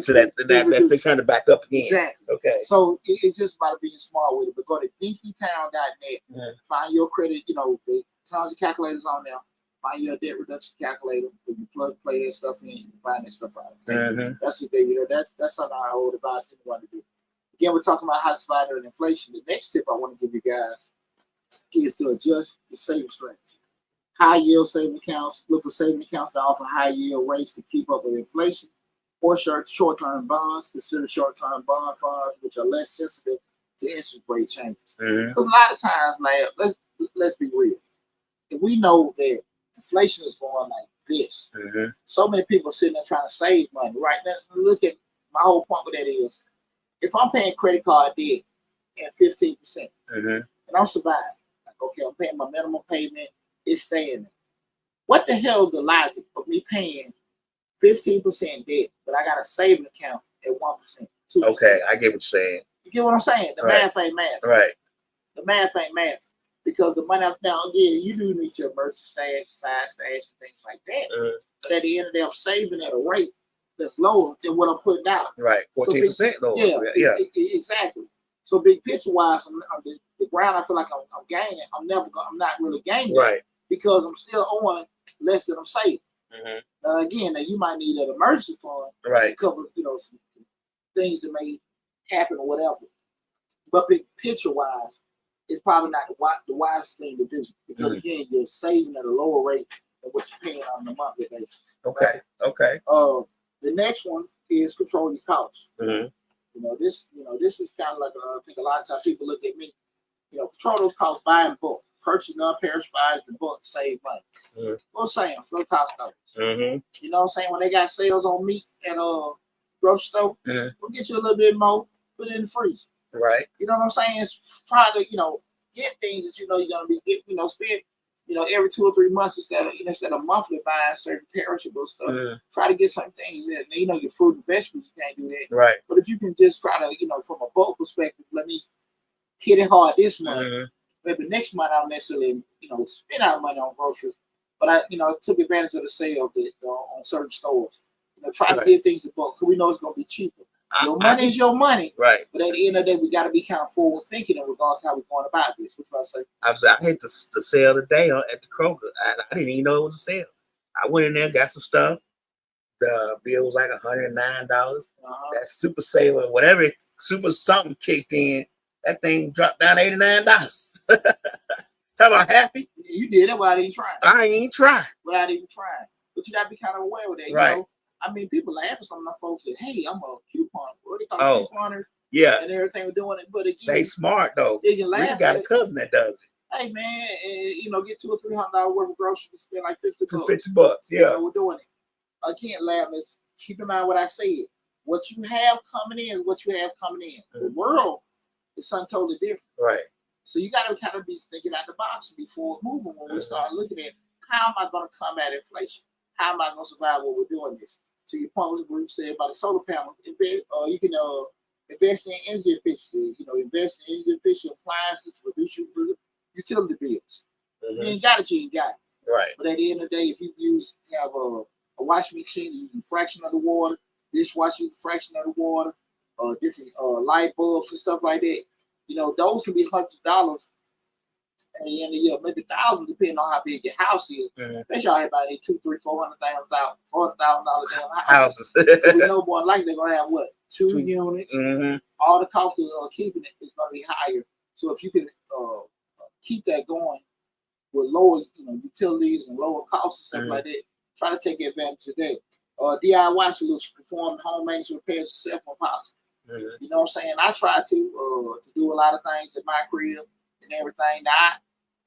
Speaker 2: So that $600 back up again.
Speaker 1: Exactly.
Speaker 2: Okay.
Speaker 1: So it's just about being smart with it. But go to dinkytown.net. Find your credit. There's tons of calculators on there. Find your debt reduction calculator. When you play that stuff in, you can find that stuff out. Okay? That's the thing. That's something I would advise anyone to do. Again, we're talking about how to survive during inflation. The next tip I want to give you guys is to adjust your saving strategy. High yield saving accounts. Look for saving accounts that offer high yield rates to keep up with inflation. Or short-term bonds. Consider short-term bond funds, which are less sensitive to interest rate changes. Because a lot of times, man, let's be real. If we know that inflation is going like this, so many people sitting there trying to save money. Right now, look at my whole point with that is, if I'm paying credit card debt at 15%, and I'm surviving, like, okay, I'm paying my minimum payment, it's staying there. What the hell is the logic of me paying 15% debt, but I got a saving account at 1%, 2%?
Speaker 2: Okay, I get what you're saying.
Speaker 1: You get what I'm saying? The math ain't math.
Speaker 2: Right.
Speaker 1: The math ain't math. Because the money now again, you do need your emergency stash, side stash, and things like that. But at the end of the day, I'm saving at a rate that's lower than what I'm putting out.
Speaker 2: Right, 14% lower.
Speaker 1: Yeah, exactly. So big picture wise, the ground I feel like I'm gaining. I'm not really gaining.
Speaker 2: Right.
Speaker 1: Because I'm still on less than I'm saving. Now again, you might need an emergency fund to cover some things that may happen or whatever. But big picture wise, it's probably not the wisest thing to do, because again, you're saving at a lower rate than what you're paying on a monthly basis.
Speaker 2: Okay.
Speaker 1: Right?
Speaker 2: Okay.
Speaker 1: The next one is control your costs. This is kind of like I think a lot of times people look at me. Control those costs, buy in bulk, purchase non-perishable items in bulk, save money. Go Sam's, go Costco. You know what I'm saying? When they got sales on meat at a grocery store, we'll get you a little bit more, put it in the freezer.
Speaker 2: Right.
Speaker 1: You know what I'm saying? It's try to, get things that you're gonna be spend, every 2 or 3 months instead of monthly buying certain perishable stuff. Try to get some things in. Your fruit and vegetables, you can't do that.
Speaker 2: Right.
Speaker 1: But if you can just try to, from a bulk perspective, let me hit it hard this month. Maybe next month I don't necessarily, spend out money on groceries. But I took advantage of the sale on certain stores. Try to get things in bulk because we know it's gonna be cheaper. Your money is your money. Right. But at the end of the day, we got to be kind of forward thinking in regards to how we're going about this. What do I say?
Speaker 2: I hit the sale today at the Kroger. I didn't even know it was a sale. I went in there, got some stuff. The bill was like $109. That super sale or whatever, super something kicked in. That thing dropped down to $89. Talk about happy.
Speaker 1: You did it without even trying.
Speaker 2: I ain't even trying.
Speaker 1: Without even trying. But you got to be kind of aware with that.
Speaker 2: Right.
Speaker 1: People laugh at some of my folks that, hey, I'm a coupon. What do they call couponer?
Speaker 2: Yeah.
Speaker 1: And everything we're doing it. But again,
Speaker 2: they smart though.
Speaker 1: They can laugh.
Speaker 2: We got a cousin that does it.
Speaker 1: Hey man, get $200 or $300 worth of groceries and spend like
Speaker 2: $50. Yeah.
Speaker 1: We're doing it. I can't laugh. Let's keep in mind what I said. What you have coming in is what you have coming in. The world is something totally different.
Speaker 2: Right.
Speaker 1: So you got to kind of be thinking out the box before moving when we start looking at how am I going to combat inflation? How am I going to survive while we're doing this? To your point, what you said about the solar panels, you can invest in energy efficiency. Invest in energy efficient appliances to reduce your utility bills. If you ain't got it, you ain't got it.
Speaker 2: Right.
Speaker 1: But at the end of the day, if you have a washing machine using a fraction of the water, dishwasher using a fraction of the water, different light bulbs and stuff like that, those can be $100 at the end of the year, maybe thousands, depending on how big your house is. Especially out here about $200,000, $400,000 damn houses. We know more likely they're gonna have what? Two units. All the cost of keeping it is gonna be higher. So if you can keep that going with lower, utilities and lower costs and stuff like that, try to take advantage of that. DIY solution, perform home maintenance repairs yourself when possible. You know what I'm saying? I try to do a lot of things at my crib and everything. Now,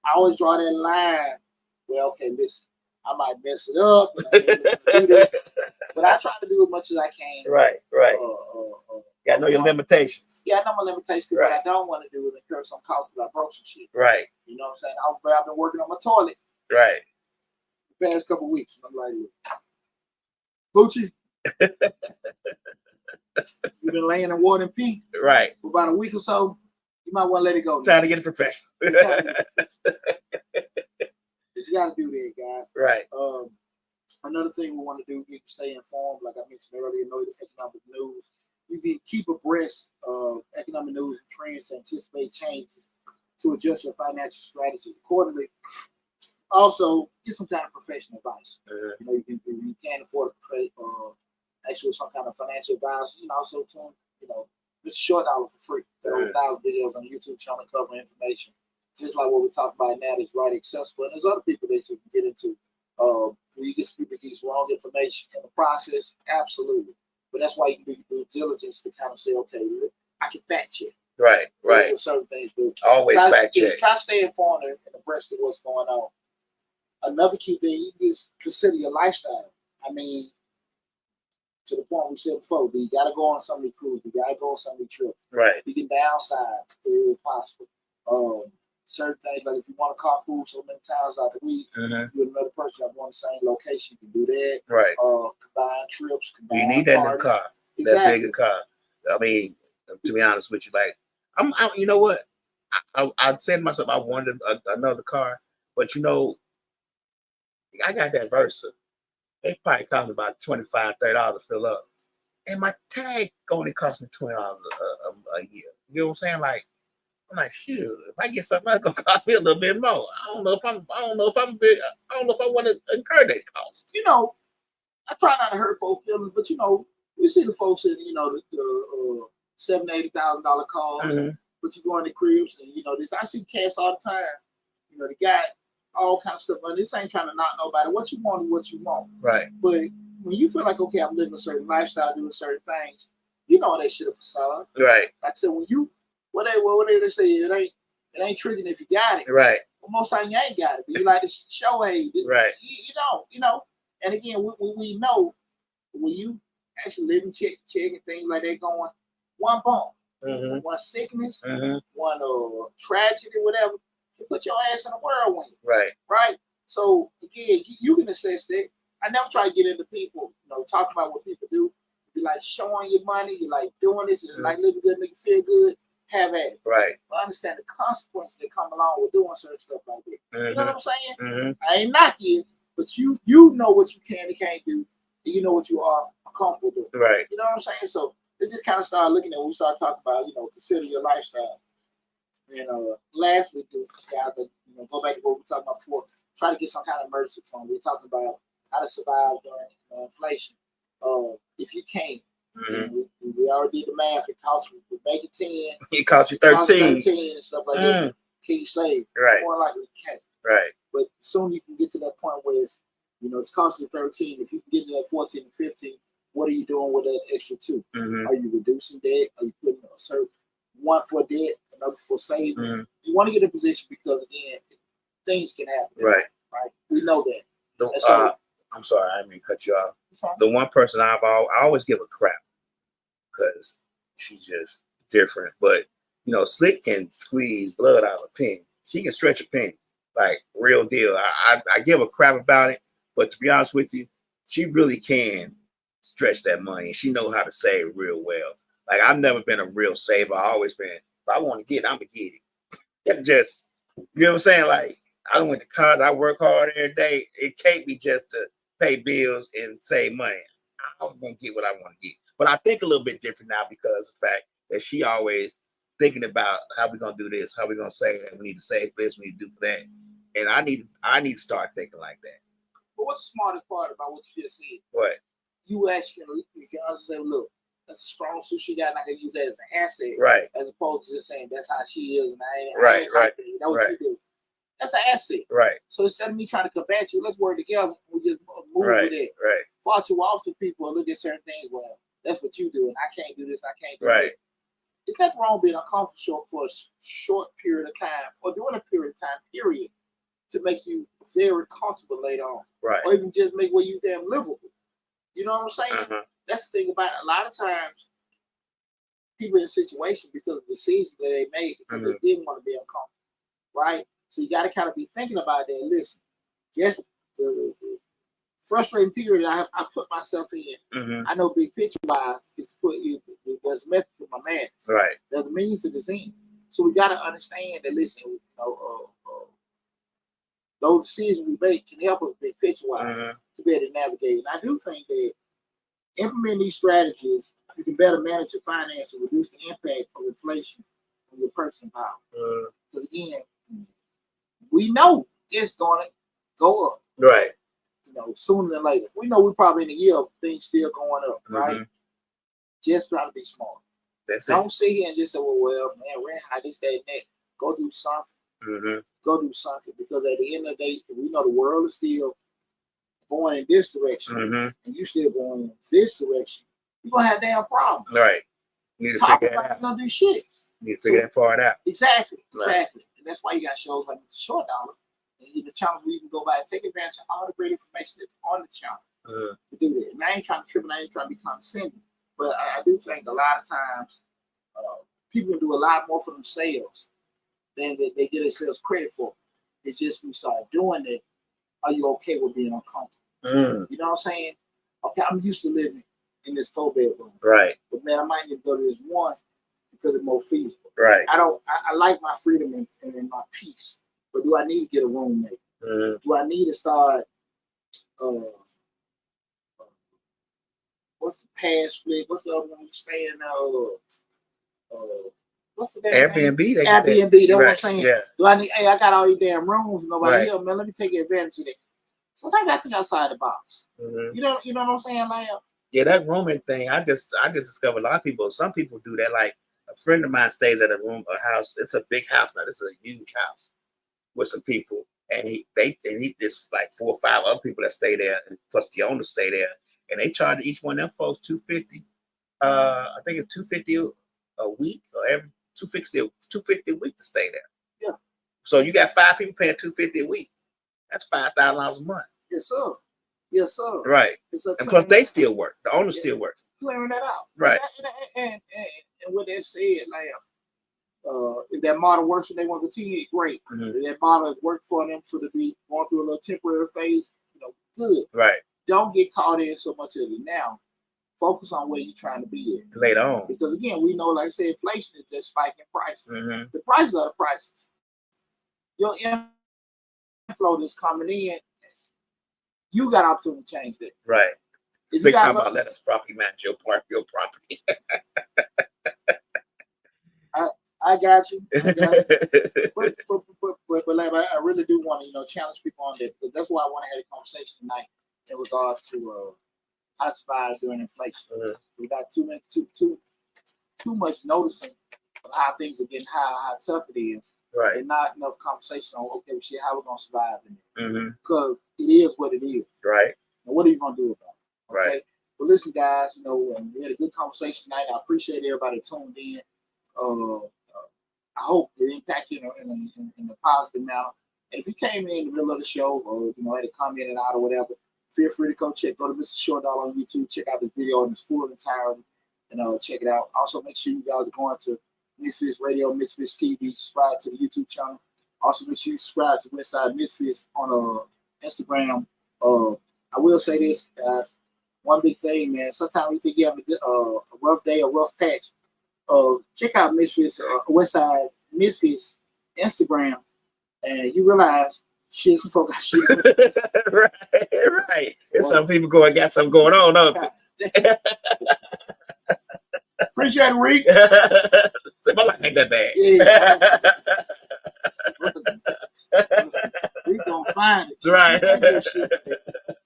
Speaker 1: I always draw that line. Well, okay, listen, I might mess it up, do this, but I try to do as much as I can.
Speaker 2: Right. Got to know your limitations.
Speaker 1: Yeah, I know my limitations. What I don't want to do is incur some cost because I broke some shit.
Speaker 2: Right.
Speaker 1: You know what I'm saying? I've been working on my toilet.
Speaker 2: Right.
Speaker 1: The past couple of weeks, and I'm like, Gucci, you've been laying in water and pee.
Speaker 2: Right.
Speaker 1: For about a week or so. You might want to let it go.
Speaker 2: Trying to get it professional.
Speaker 1: You got to do that, guys.
Speaker 2: Right.
Speaker 1: Another thing we want to do, you can stay informed, like I mentioned earlier, know the economic news. You can keep abreast of economic news and trends to anticipate changes to adjust your financial strategies accordingly. Also, get some kind of professional advice. If you can't afford actually some kind of financial advice, also tune, it's $short for free. There are 1,000 videos on the YouTube channel covering information. Just like what we talk about now is right accessible. And there's other people that you can get into where you get people get wrong information in the process. Absolutely. But that's why you can do due diligence to kind of say, okay, I can fact check.
Speaker 2: Right.
Speaker 1: Certain things.
Speaker 2: Always fact check.
Speaker 1: Try to stay informed and abreast of what's going on. Another key thing, you just consider your lifestyle. I mean, to the point we said before, you got to go on some of these cruises. You got to go on some of these trips.
Speaker 2: Right.
Speaker 1: You can downsize if possible. Certain things, like if you want to carpool so many times out the week,
Speaker 2: Mm-hmm.
Speaker 1: with another person that want the same location, you can do that.
Speaker 2: Right.
Speaker 1: Combine trips, combine
Speaker 2: You need that new
Speaker 1: parties.
Speaker 2: car,
Speaker 1: Exactly.
Speaker 2: that bigger car. I mean, to be honest with you, like you know what? I said to myself, I wanted another car, but you know, I got that Versa. It probably cost me about $25-$30 to fill up, and my tag only cost me $20 a year. You know what I'm saying? Like, I'm like, shoot, if I get something else, it's gonna cost me a little bit more. I don't know if I want to incur that cost.
Speaker 1: You know, I try not to hurt folks' feelings, but you know, we see the folks in the $70,000-$80,000 cars,
Speaker 2: Mm-hmm.
Speaker 1: but you go in the cribs and you know this. I see cats all the time. You know, the guy, all kind of stuff. But this ain't trying to knock nobody. What you want is what you want.
Speaker 2: Right.
Speaker 1: But when you feel like, okay, I'm living a certain lifestyle, doing certain things, you know that shit a facade.
Speaker 2: Right.
Speaker 1: Like I said, when you what they say, it ain't tricking if you got it.
Speaker 2: Right.
Speaker 1: Well, most times you ain't got it, but you like to show, hey,
Speaker 2: right.
Speaker 1: You know. And again, we know when you actually living check and things like that going, one bump,
Speaker 2: mm-hmm.
Speaker 1: one sickness,
Speaker 2: mm-hmm.
Speaker 1: one tragedy, whatever, you put your ass in a whirlwind.
Speaker 2: Right.
Speaker 1: Right. So again, you can assess that. I never try to get into people, you know, talk about what people do. You like showing your money, you like doing this, you like living good, make you feel good. Have at it.
Speaker 2: Right.
Speaker 1: But understand the consequences that come along with doing certain stuff like that.
Speaker 2: Mm-hmm.
Speaker 1: You know what I'm saying?
Speaker 2: Mm-hmm.
Speaker 1: I ain't knocking you, but you know what you can and can't do, and you know what you are comfortable doing.
Speaker 2: Right.
Speaker 1: You know what I'm saying? So let's just kind of start looking at when we start talking about, you know, consider your lifestyle. And lastly, guys, go back to what we were talking about before. Try to get some kind of emergency fund. We're talking about how to survive during inflation. If you can't, we already did the math. It costs you to make it 10.
Speaker 2: It costs you 13.
Speaker 1: 13 and stuff like that. Can you save?
Speaker 2: Right.
Speaker 1: More likely you can't.
Speaker 2: Right.
Speaker 1: But soon you can get to that point where it's, it's costing you 13. If you can get to that 14 and 15, what are you doing with that extra 2? Are you reducing debt? Are you putting a certain one for debt, another for saving? You want to get in a position because again, things can happen.
Speaker 2: Right.
Speaker 1: Right. We know that.
Speaker 2: I'm sorry, I didn't mean to cut you off. The one person I always give a crap because she's just different. But Slick can squeeze blood out of a penny. She can stretch a penny, like real deal. I give a crap about it, but to be honest with you, she really can stretch that money. She knows how to save real well. Like I've never been a real saver. I've always been, if I want to get it, I'm gonna get it. Just, you know what I'm saying? Like I don't went to college. I work hard every day. It can't be just to pay bills and save money. I'm gonna get what I want to get. But I think a little bit different now because of the fact that she always thinking about how we're gonna do this, how we're gonna save that. We need to save for this, we need to do for that. And I need to start thinking like that.
Speaker 1: But what's the smartest part about what you just said?
Speaker 2: What?
Speaker 1: You actually can say, look, that's a strong suit she got, and I can use that as an asset.
Speaker 2: Right.
Speaker 1: As opposed to just saying that's how she is, and I ain't
Speaker 2: right.
Speaker 1: Like that. That's what you do. That's an asset.
Speaker 2: Right.
Speaker 1: So instead of me trying to combat you, let's work together. We just move with it.
Speaker 2: Right.
Speaker 1: Far too often people look at certain things, well, that's what you do, and I can't do this, I can't do
Speaker 2: that.
Speaker 1: It's nothing wrong being uncomfortable for a short period of time, or during a period of time, to make you very comfortable later on.
Speaker 2: Right.
Speaker 1: Or even just make where you damn livable. You know what I'm saying? That's the thing about it. A lot of times, people in situations because of the decisions that they made, because they didn't want to be uncomfortable, right? So you got to kind of be thinking about that. Listen, just the frustrating period I put myself in. I know big picture wise is to put you. There's a method to my man.
Speaker 2: Right.
Speaker 1: There's a means to this end. So we got to understand that. Listen, those decisions we make can help us big picture wise to be able to navigate. And I do think that implementing these strategies, you can better manage your finances and reduce the impact of inflation on your purchasing power. Because again, we know it's going to go up.
Speaker 2: Right.
Speaker 1: Sooner than later. We know we're probably in a year of things still going up, right? Just try to be smart. Don't sit here and just say, well, man, rent high, this, that, and that. Go do something. Go do something. Because at the end of the day, we know the world is still going in this direction, and you still going in this direction, you're going to have damn problems.
Speaker 2: Right. You need to
Speaker 1: Talk
Speaker 2: figure
Speaker 1: about
Speaker 2: that out.
Speaker 1: You're going to do shit.
Speaker 2: You need to figure that part out.
Speaker 1: Exactly.
Speaker 2: Right.
Speaker 1: And that's why you got shows like the Short Dollar. And the channels where you can go by and take advantage of all the great information that's on the channel. to do that. And I ain't trying to trip, and I ain't trying to be condescending, but I do think a lot of times people do a lot more for themselves than they get themselves credit for. It's just when you start doing it, are you okay with being uncomfortable? You know what I'm saying? Okay, I'm used to living in this 4-bedroom.
Speaker 2: Right.
Speaker 1: But man, I might need to go to this one because it's more feasible.
Speaker 2: Right.
Speaker 1: I like my freedom and my peace. But do I need to get a roommate? Do I need to start what's the past split? What's the other one you stay in what's the damn
Speaker 2: Airbnb?
Speaker 1: name? Airbnb, that's what I'm saying.
Speaker 2: Yeah.
Speaker 1: Do I need I got all these damn rooms, nobody here, man. Let me take advantage of that. Sometimes I think outside the box. You know what I'm saying, like
Speaker 2: yeah, that rooming thing, I just discovered a lot of people, some people do that. Like a friend of mine stays at a house, it's a big house now. This is a huge house with some people. And there's like 4 or 5 other people that stay there, and plus the owners stay there, and they charge each one of them folks $250. I think it's $250 a week, or every $250 a week to stay there.
Speaker 1: Yeah.
Speaker 2: So you got 5 people paying $250 a week. That's $5,000 a month.
Speaker 1: Yes, sir. Yes, sir.
Speaker 2: Right. And plus they still work. The owners still work.
Speaker 1: Clearing that out.
Speaker 2: Right.
Speaker 1: And with that said, like if that model works and they want to continue, great. If that model has worked for them for to be going through a little temporary phase, good.
Speaker 2: Right.
Speaker 1: Don't get caught in so much of it now. Focus on where you're trying to be at.
Speaker 2: Later on.
Speaker 1: Because again, we know, like I said, inflation is just spiking prices. The prices are the prices. Your inflow that's coming in, you got opportunity to change that.
Speaker 2: Right.
Speaker 1: If
Speaker 2: Say time about let us property manage your property.
Speaker 1: I got you. But like, I really do want to, challenge people on that. But that's why I want to have a conversation tonight in regards to how to survive during inflation. We got too much noticing of how things are getting high, how tough it is.
Speaker 2: Right.
Speaker 1: And not enough conversation on how we're gonna survive in it. Because it is what it is.
Speaker 2: Right.
Speaker 1: And what are you gonna do about it? Okay.
Speaker 2: Right.
Speaker 1: But listen, guys, we had a good conversation tonight. I appreciate everybody tuned in. I hope it impacted you in a positive manner. And if you came in the middle of the show or had a comment out or whatever, feel free to go to Mr. Short Dollar on YouTube, check out this video in its full entirety, and check it out. Also, make sure you guys are going to Misfits Radio, Misfits TV, subscribe to the YouTube channel. Also, make sure you subscribe to Westside Misfits on Instagram. I will say this, guys. One big thing, man. Sometimes we think you have a rough day, a rough patch. Check out Misfits, Westside Misfits Instagram, and you realize shit, some folk got shit.
Speaker 2: Right. There's some people got something going on, don't they?
Speaker 1: Appreciate it, Reek.
Speaker 2: My life ain't that bad.
Speaker 1: Yeah. We gonna find it.
Speaker 2: Right.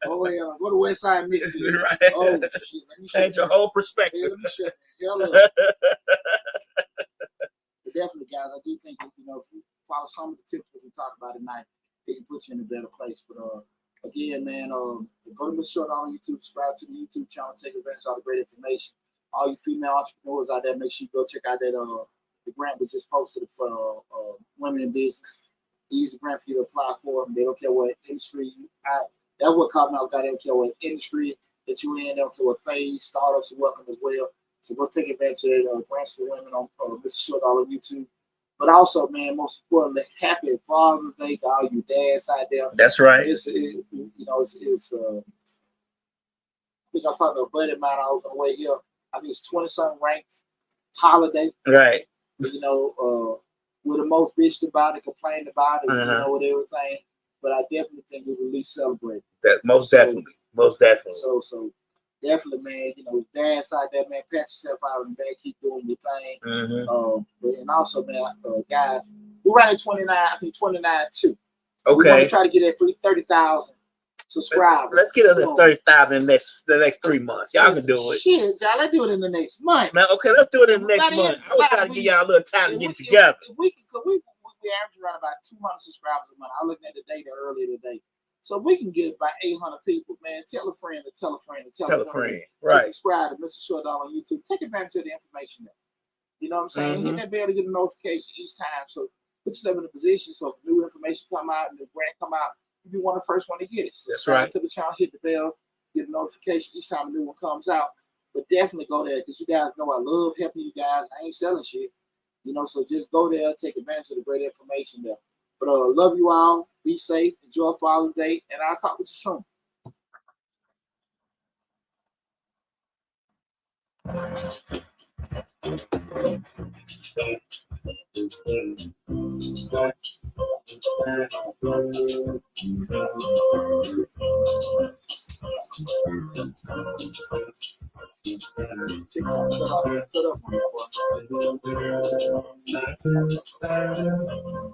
Speaker 1: Oh yeah, go to Westside Mississippi.
Speaker 2: Right.
Speaker 1: Oh shit, let me
Speaker 2: change your whole perspective.
Speaker 1: Yeah, let me shut the hell up. But definitely, guys, I do think if you follow some of the tips that we talked about tonight, it can put you in a better place. But again, man, go to Mr. Short on YouTube, subscribe to the YouTube channel, take advantage of all the great information. All you female entrepreneurs out there, make sure you go check out that the grant we just posted for women in business. Easy grant for you to apply for. They don't care what industry you at. That's what caught me off guard. They don't care what industry that you in. They don't care what phase. Startups are welcome as well. So go take advantage of that grants for women on Mr. Short on YouTube. But also, man, most importantly, happy Father's Day to all you dads out there.
Speaker 2: That's right.
Speaker 1: I think I was talking to a buddy of mine. I was on the way here. I think it's 20-something ranked holiday.
Speaker 2: Right.
Speaker 1: We're the most bitched about it, complained about it, with everything. But I definitely think we will at least celebrate.
Speaker 2: That most definitely.
Speaker 1: So definitely, man, dads out there, man, pat yourself out in the back, keep doing your thing. And also, man, guys, we're right at 29, I think 29.2.
Speaker 2: Okay.
Speaker 1: We want to try to get at 30,000 subscribers.
Speaker 2: Let's get up to 30,000 in the next 3 months. Y'all can do it.
Speaker 1: Shit, y'all, let's do it in the next month.
Speaker 2: Man, okay, let's do it in the next month. I was trying to give y'all a little time to get together.
Speaker 1: If we average around about 200 subscribers a month. I looked at the data earlier today. So if we can get about 800 people, man, tell a friend to tell a friend to tell a friend. Right. Subscribe to Mr. Short on YouTube. Take advantage of the information there. You know what I'm saying? Hit that bell to get a notification each time. So put yourself in a position so if new information come out, new grant come out, you be one of the first one to get it. So
Speaker 2: that's right.
Speaker 1: To the channel, hit the bell. get a notification each time a new one comes out. But definitely go there because you guys know I love helping you guys. I ain't selling shit, so just go there, take advantage of the great information there. But love you all. Be safe. Enjoy Father's Day, and I'll talk with you soon. TikTok, cut up, my boy.